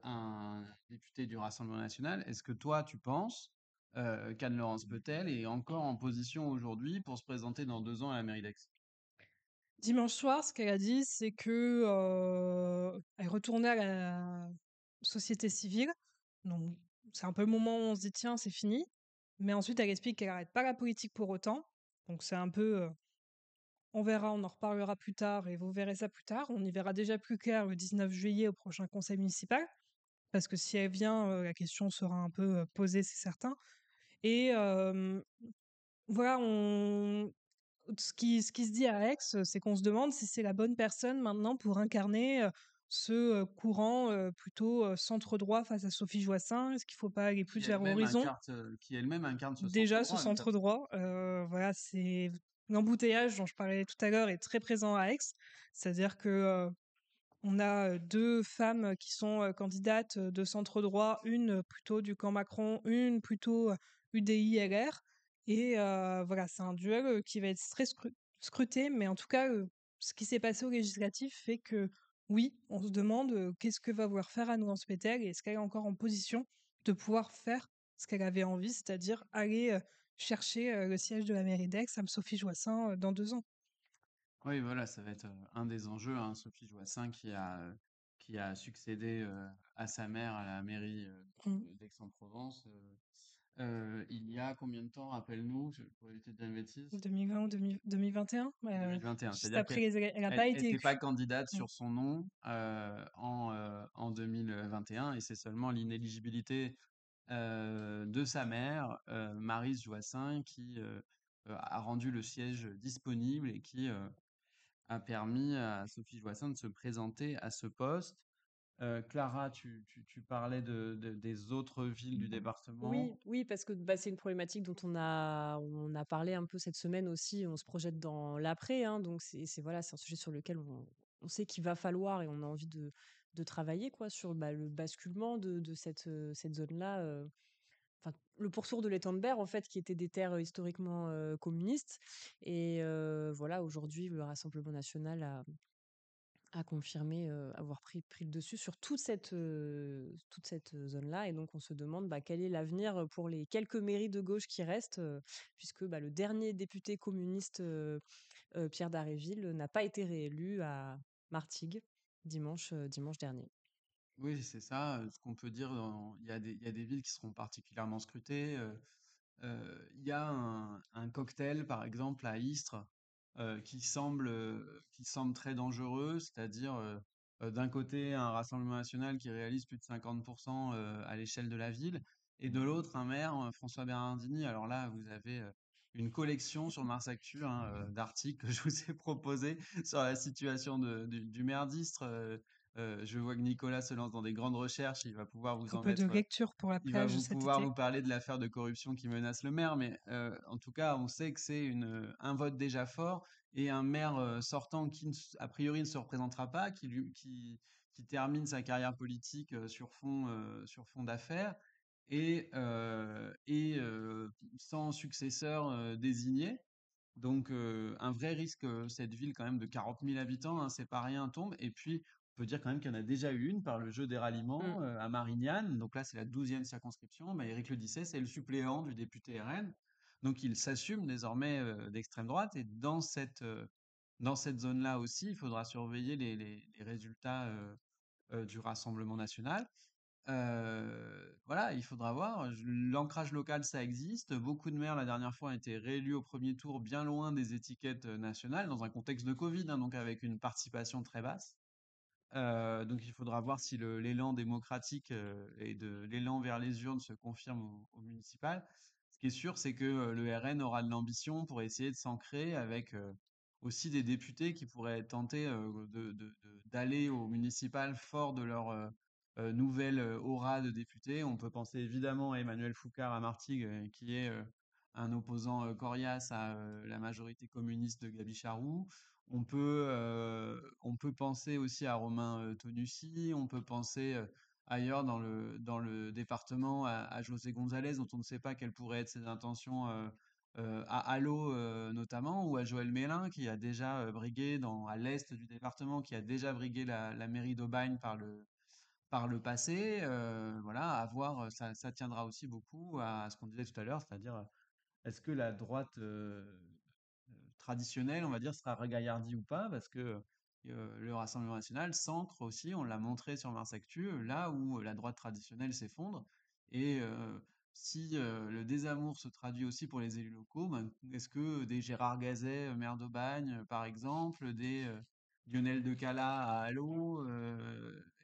[SPEAKER 5] un député du Rassemblement national. Est-ce que toi, tu penses qu'Anne-Laurence Petel est encore en position aujourd'hui pour se présenter dans 2 ans à la mairie d'Aix?
[SPEAKER 6] Dimanche soir, ce qu'elle a dit, c'est que, elle retournait à la société civile. Donc c'est un peu le moment où on se dit: «Tiens, c'est fini». Mais ensuite, elle explique qu'elle arrête pas la politique pour autant. Donc c'est un peu, on verra, on en reparlera plus tard et vous verrez ça plus tard. On y verra déjà plus clair le 19 juillet au prochain conseil municipal. Parce que si elle vient, la question sera un peu, posée, c'est certain. Et voilà, ce qui se dit à Aix, c'est qu'on se demande si c'est la bonne personne maintenant pour incarner, ce, courant, plutôt, centre droit face à Sophie Joissaint. Est-ce qu'il faut pas aller plus vers Horizon?
[SPEAKER 5] Qui elle-même incarne ce centre
[SPEAKER 6] Déjà ce
[SPEAKER 5] droit, tout à
[SPEAKER 6] centre
[SPEAKER 5] fait.
[SPEAKER 6] droit, voilà, c'est l'embouteillage dont je parlais tout à l'heure est très présent à Aix. C'est-à-dire que, on a, 2 femmes qui sont, candidates, de centre droit, une plutôt du camp Macron, une plutôt, UDI LR. Et voilà, c'est un duel qui va être très scruté, mais en tout cas, ce qui s'est passé aux législatives fait que oui, on se demande qu'est-ce que va vouloir faire Anne-Laurence Pétel et est-ce qu'elle est encore en position de pouvoir faire ce qu'elle avait envie, c'est-à-dire aller chercher le siège de la mairie d'Aix à Sophie Joissaint dans 2 ans.
[SPEAKER 5] Oui, voilà, ça va être un des enjeux, hein, Sophie Joissaint qui a succédé à sa mère à la mairie
[SPEAKER 6] Mm.
[SPEAKER 5] d'Aix-en-Provence. Il y a combien de temps, rappelle-nous, pour éviter de dire une bêtise,
[SPEAKER 6] 2020 ou 2021,
[SPEAKER 5] 2021.
[SPEAKER 6] juste
[SPEAKER 5] C'est-à-dire
[SPEAKER 6] après elle n'a
[SPEAKER 5] elle
[SPEAKER 6] pas été
[SPEAKER 5] n'était pas
[SPEAKER 6] élue.
[SPEAKER 5] candidate
[SPEAKER 6] Mm.
[SPEAKER 5] sur son nom en 2021 et c'est seulement l'inéligibilité de sa mère, Maryse Joissaint, qui a rendu le siège disponible et qui a permis à Sophie Joissaint de se présenter à ce poste. Clara, tu parlais des autres villes du département.
[SPEAKER 3] Oui, oui, parce que c'est une problématique dont on a parlé un peu cette semaine aussi. On se projette dans l'après, hein, donc voilà, c'est un sujet sur lequel on sait qu'il va falloir et on a envie de travailler quoi sur le basculement de cette zone-là. Enfin, le pourtour de l'étang de Berre, en fait, qui étaient des terres historiquement communistes. Et voilà, aujourd'hui, le Rassemblement national a confirmé avoir pris le dessus sur toute cette zone-là. Et donc, on se demande quel est l'avenir pour les quelques mairies de gauche qui restent, puisque le dernier député communiste, Pierre Daréville, n'a pas été réélu à Martigues dimanche dernier.
[SPEAKER 5] Oui, c'est ça. Ce qu'on peut dire, il y a des villes qui seront particulièrement scrutées. Il y a un cocktail, par exemple, à Istres, qui semble très dangereux, c'est-à-dire d'un côté un Rassemblement national qui réalise plus de 50% à l'échelle de la ville, et de l'autre un maire, François Bernardini. Alors là, vous avez une collection sur Mars Actu d'articles que je vous ai proposés sur la situation du maire d'Istres. Je vois que Nicolas se lance dans des grandes recherches, il va pouvoir vous
[SPEAKER 6] Un
[SPEAKER 5] en
[SPEAKER 6] peu de
[SPEAKER 5] mettre.
[SPEAKER 6] lecture pour la
[SPEAKER 5] Il va
[SPEAKER 6] plage
[SPEAKER 5] vous
[SPEAKER 6] cet
[SPEAKER 5] pouvoir
[SPEAKER 6] été.
[SPEAKER 5] vous parler de l'affaire de corruption qui menace le maire, mais en tout cas, on sait que c'est un vote déjà fort et un maire sortant qui, a priori, ne se représentera pas, qui termine sa carrière politique sur fond d'affaires et sans successeur désigné. Donc, un vrai risque, cette ville quand même de 40 000 habitants, hein, c'est pas rien, tombe. Et puis, on peut dire quand même qu'il y en a déjà eu une par le jeu des ralliements
[SPEAKER 3] Mm.
[SPEAKER 5] à Marignane. Donc là, c'est la 12e circonscription. Bah, Éric Ledisset, c'est le suppléant du député RN. Donc, il s'assume désormais d'extrême droite. Et dans cette zone-là aussi, il faudra surveiller les résultats du Rassemblement national. Voilà, il faudra voir. L'ancrage local, ça existe. Beaucoup de maires, la dernière fois, ont été réélus au premier tour, bien loin des étiquettes nationales, dans un contexte de Covid, hein, donc avec une participation très basse. Donc il faudra voir si l'élan démocratique et l'élan vers les urnes se confirme au municipal. Ce qui est sûr, c'est que le RN aura de l'ambition pour essayer de s'ancrer avec aussi des députés qui pourraient tenter d'aller au municipal fort de leur nouvelle aura de député. On peut penser évidemment à Emmanuel Foucard à Martigues, qui est un opposant coriace à la majorité communiste de Gaby Charroux. On peut penser aussi à Romain Tonussi, on peut penser ailleurs dans le département à José González, dont on ne sait pas quelles pourraient être ses intentions à Allo notamment, ou à Joël Mélin, qui a déjà brigué à l'est du département, qui a déjà brigué la mairie d'Aubagne par le passé. Voilà, à voir, ça tiendra aussi beaucoup à ce qu'on disait tout à l'heure, c'est-à-dire est-ce que la droite traditionnelle, on va dire, sera regaillardie ou pas, parce que le Rassemblement national s'ancre aussi, on l'a montré sur Mars Actu, là où la droite traditionnelle s'effondre. Et si le désamour se traduit aussi pour les élus locaux, ben, est-ce que des Gérard Gazet, maire d'Aubagne, par exemple, des Lionel Decala à Allo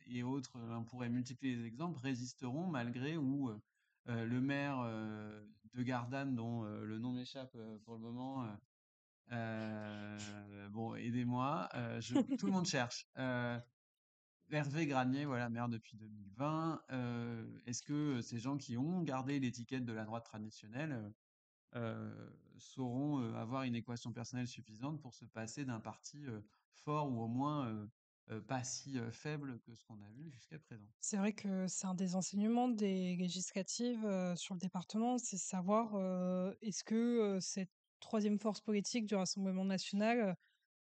[SPEAKER 5] et autres, on pourrait multiplier les exemples, résisteront malgré ou le maire de Gardanne, dont le nom m'échappe pour le moment. Bon, aidez-moi. Tout le monde cherche. Hervé Granier, voilà, maire depuis 2020. Est-ce que ces gens qui ont gardé l'étiquette de la droite traditionnelle sauront avoir une équation personnelle suffisante pour se passer d'un parti fort ou au moins pas si faible que ce qu'on a vu jusqu'à présent.
[SPEAKER 6] C'est vrai que c'est un des enseignements des législatives sur le département, c'est savoir est-ce que cette troisième force politique du Rassemblement national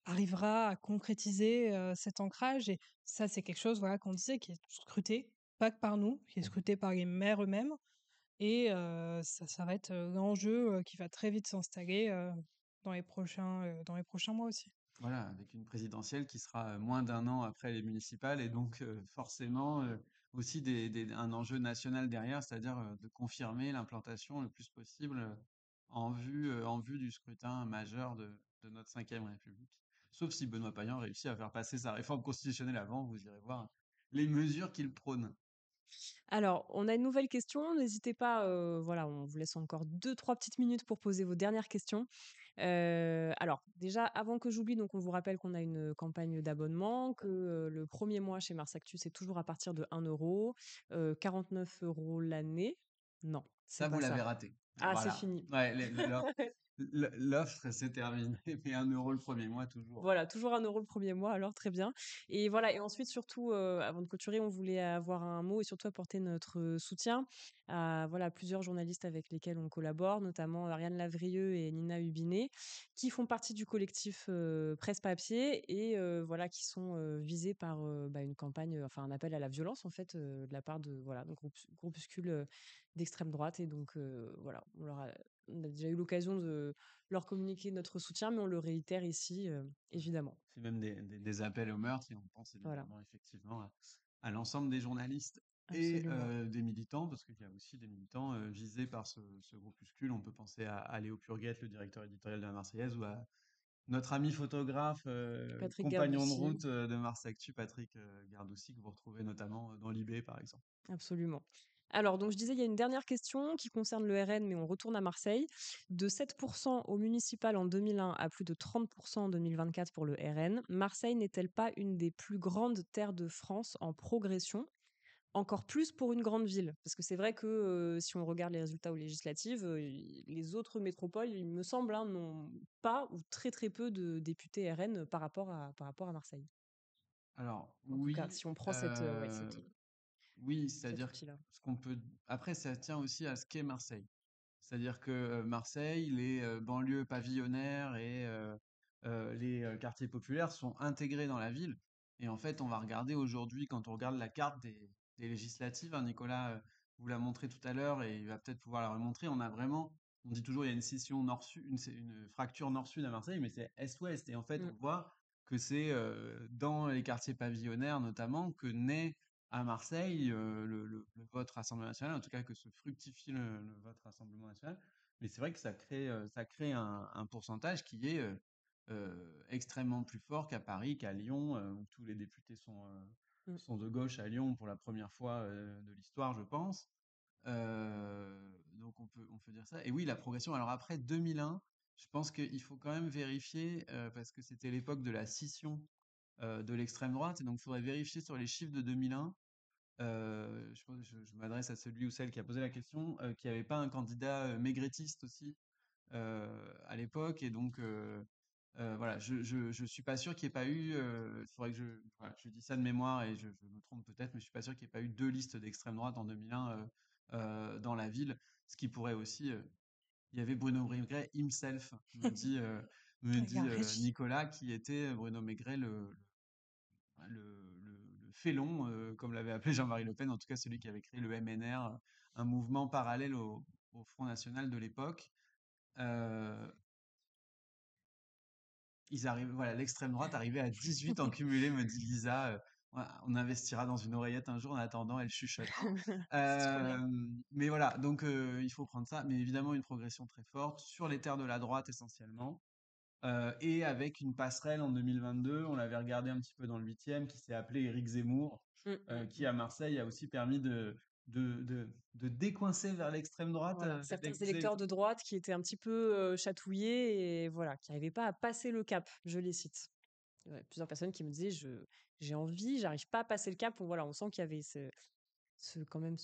[SPEAKER 6] arrivera à concrétiser cet ancrage. Et ça, c'est quelque chose, voilà, qu'on disait, qui est scruté, pas que par nous, qui est scruté par les maires eux-mêmes. Et ça va être l'enjeu qui va très vite s'installer dans les prochains mois aussi.
[SPEAKER 5] Voilà, avec une présidentielle qui sera moins d'un an après les municipales et donc forcément aussi un enjeu national derrière, c'est-à-dire de confirmer l'implantation le plus possible en vue du scrutin majeur de notre cinquième République. Sauf si Benoît Payan réussit à faire passer sa réforme constitutionnelle avant, vous irez voir les mesures qu'il prône.
[SPEAKER 3] Alors, on a une nouvelle question. N'hésitez pas, voilà, on vous laisse encore 2-3 petites minutes pour poser vos dernières questions. Alors, déjà, avant que j'oublie, donc on vous rappelle qu'on a une campagne d'abonnement, que le premier mois chez Mars Actu, c'est toujours à partir de 1 euro, 49 euros l'année. Non, c'est
[SPEAKER 5] Ça, vous
[SPEAKER 3] pas ça.
[SPEAKER 5] l'avez raté.
[SPEAKER 3] Ah, c'est
[SPEAKER 5] Voilà.
[SPEAKER 3] fini.
[SPEAKER 5] Ouais, l'offre, c'est terminé, mais 1 euro le premier mois toujours.
[SPEAKER 3] Voilà, toujours 1 euro le premier mois, alors très bien. Et voilà, et ensuite, surtout, avant de clôturer, on voulait avoir un mot et surtout apporter notre soutien à voilà, plusieurs journalistes avec lesquels on collabore, notamment Ariane Lavrieux et Nina Hubinet, qui font partie du collectif Presse Papier et voilà, qui sont visés par une campagne, enfin un appel à la violence en fait, de la part de voilà, de groupuscules d'extrême droite. Et donc voilà, on a déjà eu l'occasion de leur communiquer notre soutien, mais on le réitère ici, évidemment.
[SPEAKER 5] C'est même des appels au meurtre et on pense
[SPEAKER 3] Voilà,
[SPEAKER 5] évidemment effectivement à l'ensemble des journalistes et
[SPEAKER 3] absolument.
[SPEAKER 5] des militants, parce qu'il y a aussi des militants visés par ce groupuscule. On peut penser à Léo Purguette, le directeur éditorial de la Marseillaise, ou à notre ami photographe,
[SPEAKER 3] Patrick
[SPEAKER 5] compagnon de
[SPEAKER 3] Gardoussi,
[SPEAKER 5] route de Mars Actu, Patrick Gardoussi, que vous retrouvez notamment dans l'IB par exemple.
[SPEAKER 3] absolument. Alors, donc je disais, il y a une dernière question qui concerne le RN, mais on retourne à Marseille. De 7% au municipal en 2001 à plus de 30% en 2024 pour le RN, Marseille n'est-elle pas une des plus grandes terres de France en progression? Encore plus pour une grande ville, parce que c'est vrai que si on regarde les résultats aux législatives, les autres métropoles, il me semble, hein, n'ont pas ou très très peu de députés RN par rapport à Marseille.
[SPEAKER 5] Alors
[SPEAKER 3] En tout cas,
[SPEAKER 5] oui,
[SPEAKER 3] si on prend
[SPEAKER 5] oui,
[SPEAKER 3] cet
[SPEAKER 5] c'est-à-dire
[SPEAKER 3] outil-là.
[SPEAKER 5] ce qu'on peut. Après, ça tient aussi à ce qu'est Marseille. C'est-à-dire que Marseille, les banlieues pavillonnaires et les quartiers populaires sont intégrés dans la ville. Et en fait, on va regarder aujourd'hui, quand on regarde la carte des législatives, hein, Nicolas vous l'a montré tout à l'heure et il va peut-être pouvoir la remontrer. On a vraiment, on dit toujours il y a une scission nord-sud, une fracture nord-sud à Marseille, mais c'est est-ouest. Et en fait,
[SPEAKER 3] Mm.
[SPEAKER 5] on voit que c'est dans les quartiers pavillonnaires notamment que naît à Marseille le vote Rassemblement national, en tout cas que se fructifie le vote Rassemblement national. Mais c'est vrai que ça crée un pourcentage qui est extrêmement plus fort qu'à Paris, qu'à Lyon, où tous les députés
[SPEAKER 3] Mm.
[SPEAKER 5] sont de gauche à Lyon pour la première fois de l'histoire, je pense. Donc on peut dire ça. Et oui, la progression. Alors après 2001, je pense qu'il faut quand même vérifier, parce que c'était l'époque de la scission de l'extrême droite, et donc il faudrait vérifier sur les chiffres de 2001. Je m'adresse à celui ou celle qui a posé la question, qu'il n'y avait pas un candidat maigretiste aussi à l'époque, et donc voilà, je suis pas sûr qu'il n'y ait pas eu, il faudrait que voilà, je dis ça de mémoire et je me trompe peut-être, mais je suis pas sûr qu'il n'y ait pas eu deux listes d'extrême droite en 2001 dans la ville, ce qui pourrait aussi, il y avait Bruno Maigret himself, me
[SPEAKER 6] Avec un
[SPEAKER 5] dit
[SPEAKER 6] Régis.
[SPEAKER 5] Nicolas, qui était Bruno Maigret le félon, comme l'avait appelé Jean-Marie Le Pen, en tout cas celui qui avait créé le MNR, un mouvement parallèle au Front National de l'époque. Euh, voilà, l'extrême droite arrivait à 18 en cumulé, me dit Lisa. Voilà, on investira dans une oreillette un jour, en attendant, elle chuchote.
[SPEAKER 3] C'est trop bien.
[SPEAKER 5] Mais voilà, donc il faut prendre ça, mais évidemment une progression très forte sur les terres de la droite essentiellement. Et avec une passerelle en 2022, on l'avait regardé un petit peu dans le 8e, qui s'est appelé Éric Zemmour,
[SPEAKER 3] Mm, mm,
[SPEAKER 5] qui
[SPEAKER 3] mm.
[SPEAKER 5] à Marseille a aussi permis de décoincer vers l'extrême droite.
[SPEAKER 3] Voilà, certains électeurs de droite qui étaient un petit peu chatouillés et voilà, qui n'arrivaient pas à passer le cap, je les cite. Ouais, plusieurs personnes qui me disaient j'ai envie, j'arrive pas à passer le cap. Voilà, on sent qu'il y avait quand même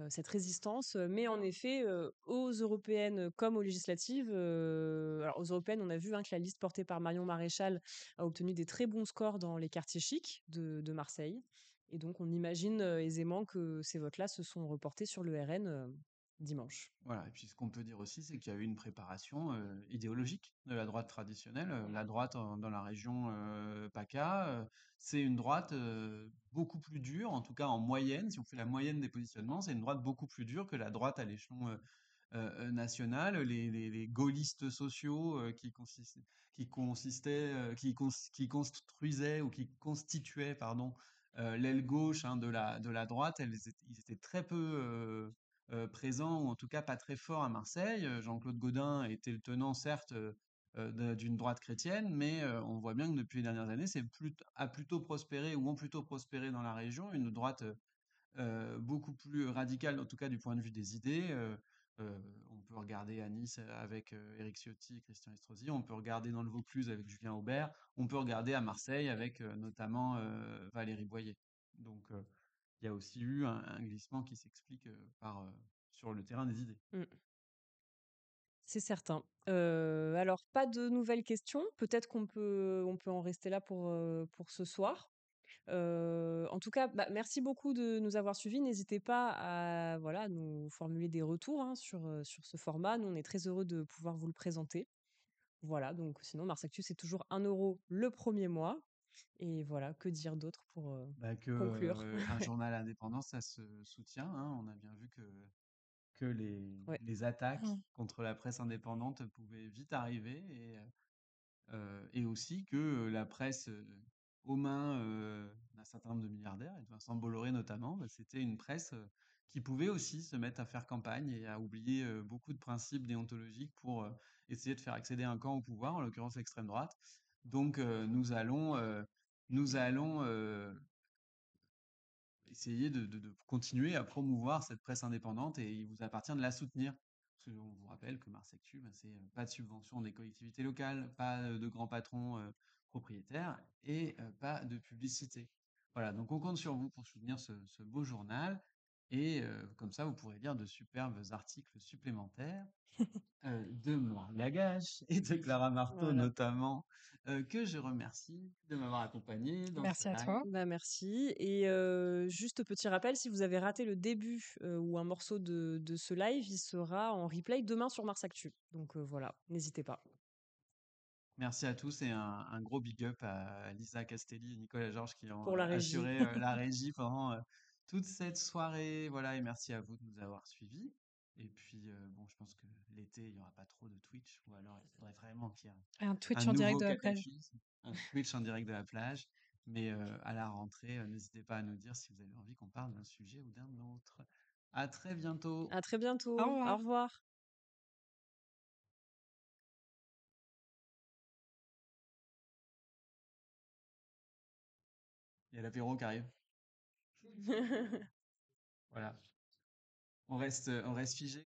[SPEAKER 3] cette résistance. Mais en effet, aux européennes comme aux législatives, alors aux européennes, on a vu, hein, que la liste portée par Marion Maréchal a obtenu des très bons scores dans les quartiers chics de Marseille. Et donc, on imagine aisément que ces votes-là se sont reportés sur le RN dimanche.
[SPEAKER 5] Voilà, et puis ce qu'on peut dire aussi, c'est qu'il y a eu une préparation idéologique de la droite traditionnelle. La droite dans la région PACA, c'est une droite beaucoup plus dure, en tout cas en moyenne, si on fait la moyenne des positionnements, c'est une droite beaucoup plus dure que la droite à l'échelon national. Les gaullistes sociaux qui construisaient ou qui constituaient, pardon, l'aile gauche, hein, de la droite, ils étaient très peu présent, ou en tout cas pas très fort à Marseille. Jean-Claude Gaudin était le tenant, certes, d'une droite chrétienne, mais on voit bien que depuis les dernières années, a plutôt prospéré, ou ont plutôt prospéré dans la région, une droite beaucoup plus radicale, en tout cas du point de vue des idées. On peut regarder à Nice avec Éric Ciotti et Christian Estrosi, on peut regarder dans le Vaucluse avec Julien Aubert, on peut regarder à Marseille avec notamment Valérie Boyer. Donc il y a aussi eu un glissement qui s'explique sur le terrain des idées.
[SPEAKER 3] Mm. C'est certain. Alors, pas de nouvelles questions. Peut-être on peut en rester là pour ce soir. En tout cas, bah, merci beaucoup de nous avoir suivis. N'hésitez pas à voilà, nous formuler des retours, hein, sur ce format. Nous, on est très heureux de pouvoir vous le présenter. Voilà, donc sinon, Mars Actu, c'est toujours 1 € le premier mois. Et voilà, que dire d'autre pour
[SPEAKER 5] Bah,
[SPEAKER 3] conclure?
[SPEAKER 5] un journal indépendant, ça se soutient, hein. On a bien vu que
[SPEAKER 3] Ouais.
[SPEAKER 5] les attaques
[SPEAKER 6] Mmh.
[SPEAKER 5] contre la presse indépendante pouvaient vite arriver, et aussi que la presse aux mains d'un certain nombre de milliardaires, et de Vincent Bolloré notamment, bah, c'était une presse qui pouvait aussi se mettre à faire campagne et à oublier beaucoup de principes déontologiques pour essayer de faire accéder un camp au pouvoir, en l'occurrence l'extrême droite. Donc nous allons essayer de continuer à promouvoir cette presse indépendante, et il vous appartient de la soutenir. Parce qu'on vous rappelle que Mars Actu, ben, c'est pas de subvention des collectivités locales, pas de grands patrons propriétaires, et pas de publicité. Voilà, donc on compte sur vous pour soutenir ce beau journal, et comme ça vous pourrez lire de superbes articles supplémentaires de Marie Lagache et de Clara Marteau
[SPEAKER 3] Voilà.
[SPEAKER 5] notamment, que je remercie de m'avoir accompagné dans ce
[SPEAKER 6] Merci à
[SPEAKER 5] live.
[SPEAKER 6] toi.
[SPEAKER 3] Bah, merci. Et juste petit rappel, si vous avez raté le début ou un morceau de ce live, il sera en replay demain sur Mars Actu. Donc voilà, n'hésitez pas.
[SPEAKER 5] Merci à tous, et un gros big up à Lisa Castelli et Nicolas Georges qui ont
[SPEAKER 3] Pour la régie.
[SPEAKER 5] assuré la régie pendant toute cette soirée. Voilà, et merci à vous de nous avoir suivis. Et puis, bon, je pense que l'été, il n'y aura pas trop de Twitch, ou alors il faudrait vraiment qu'il y ait
[SPEAKER 6] Un
[SPEAKER 5] un
[SPEAKER 6] Twitch en direct
[SPEAKER 5] nouveau
[SPEAKER 6] de la plage.
[SPEAKER 5] cataclysme, un Twitch en direct de la plage. Mais à la rentrée, n'hésitez pas à nous dire si vous avez envie qu'on parle d'un sujet ou d'un autre. À très bientôt.
[SPEAKER 3] À très
[SPEAKER 6] Au
[SPEAKER 3] bientôt. Au
[SPEAKER 6] revoir.
[SPEAKER 3] revoir.
[SPEAKER 5] Il y a l'apéro qui arrive. Voilà. On reste figé.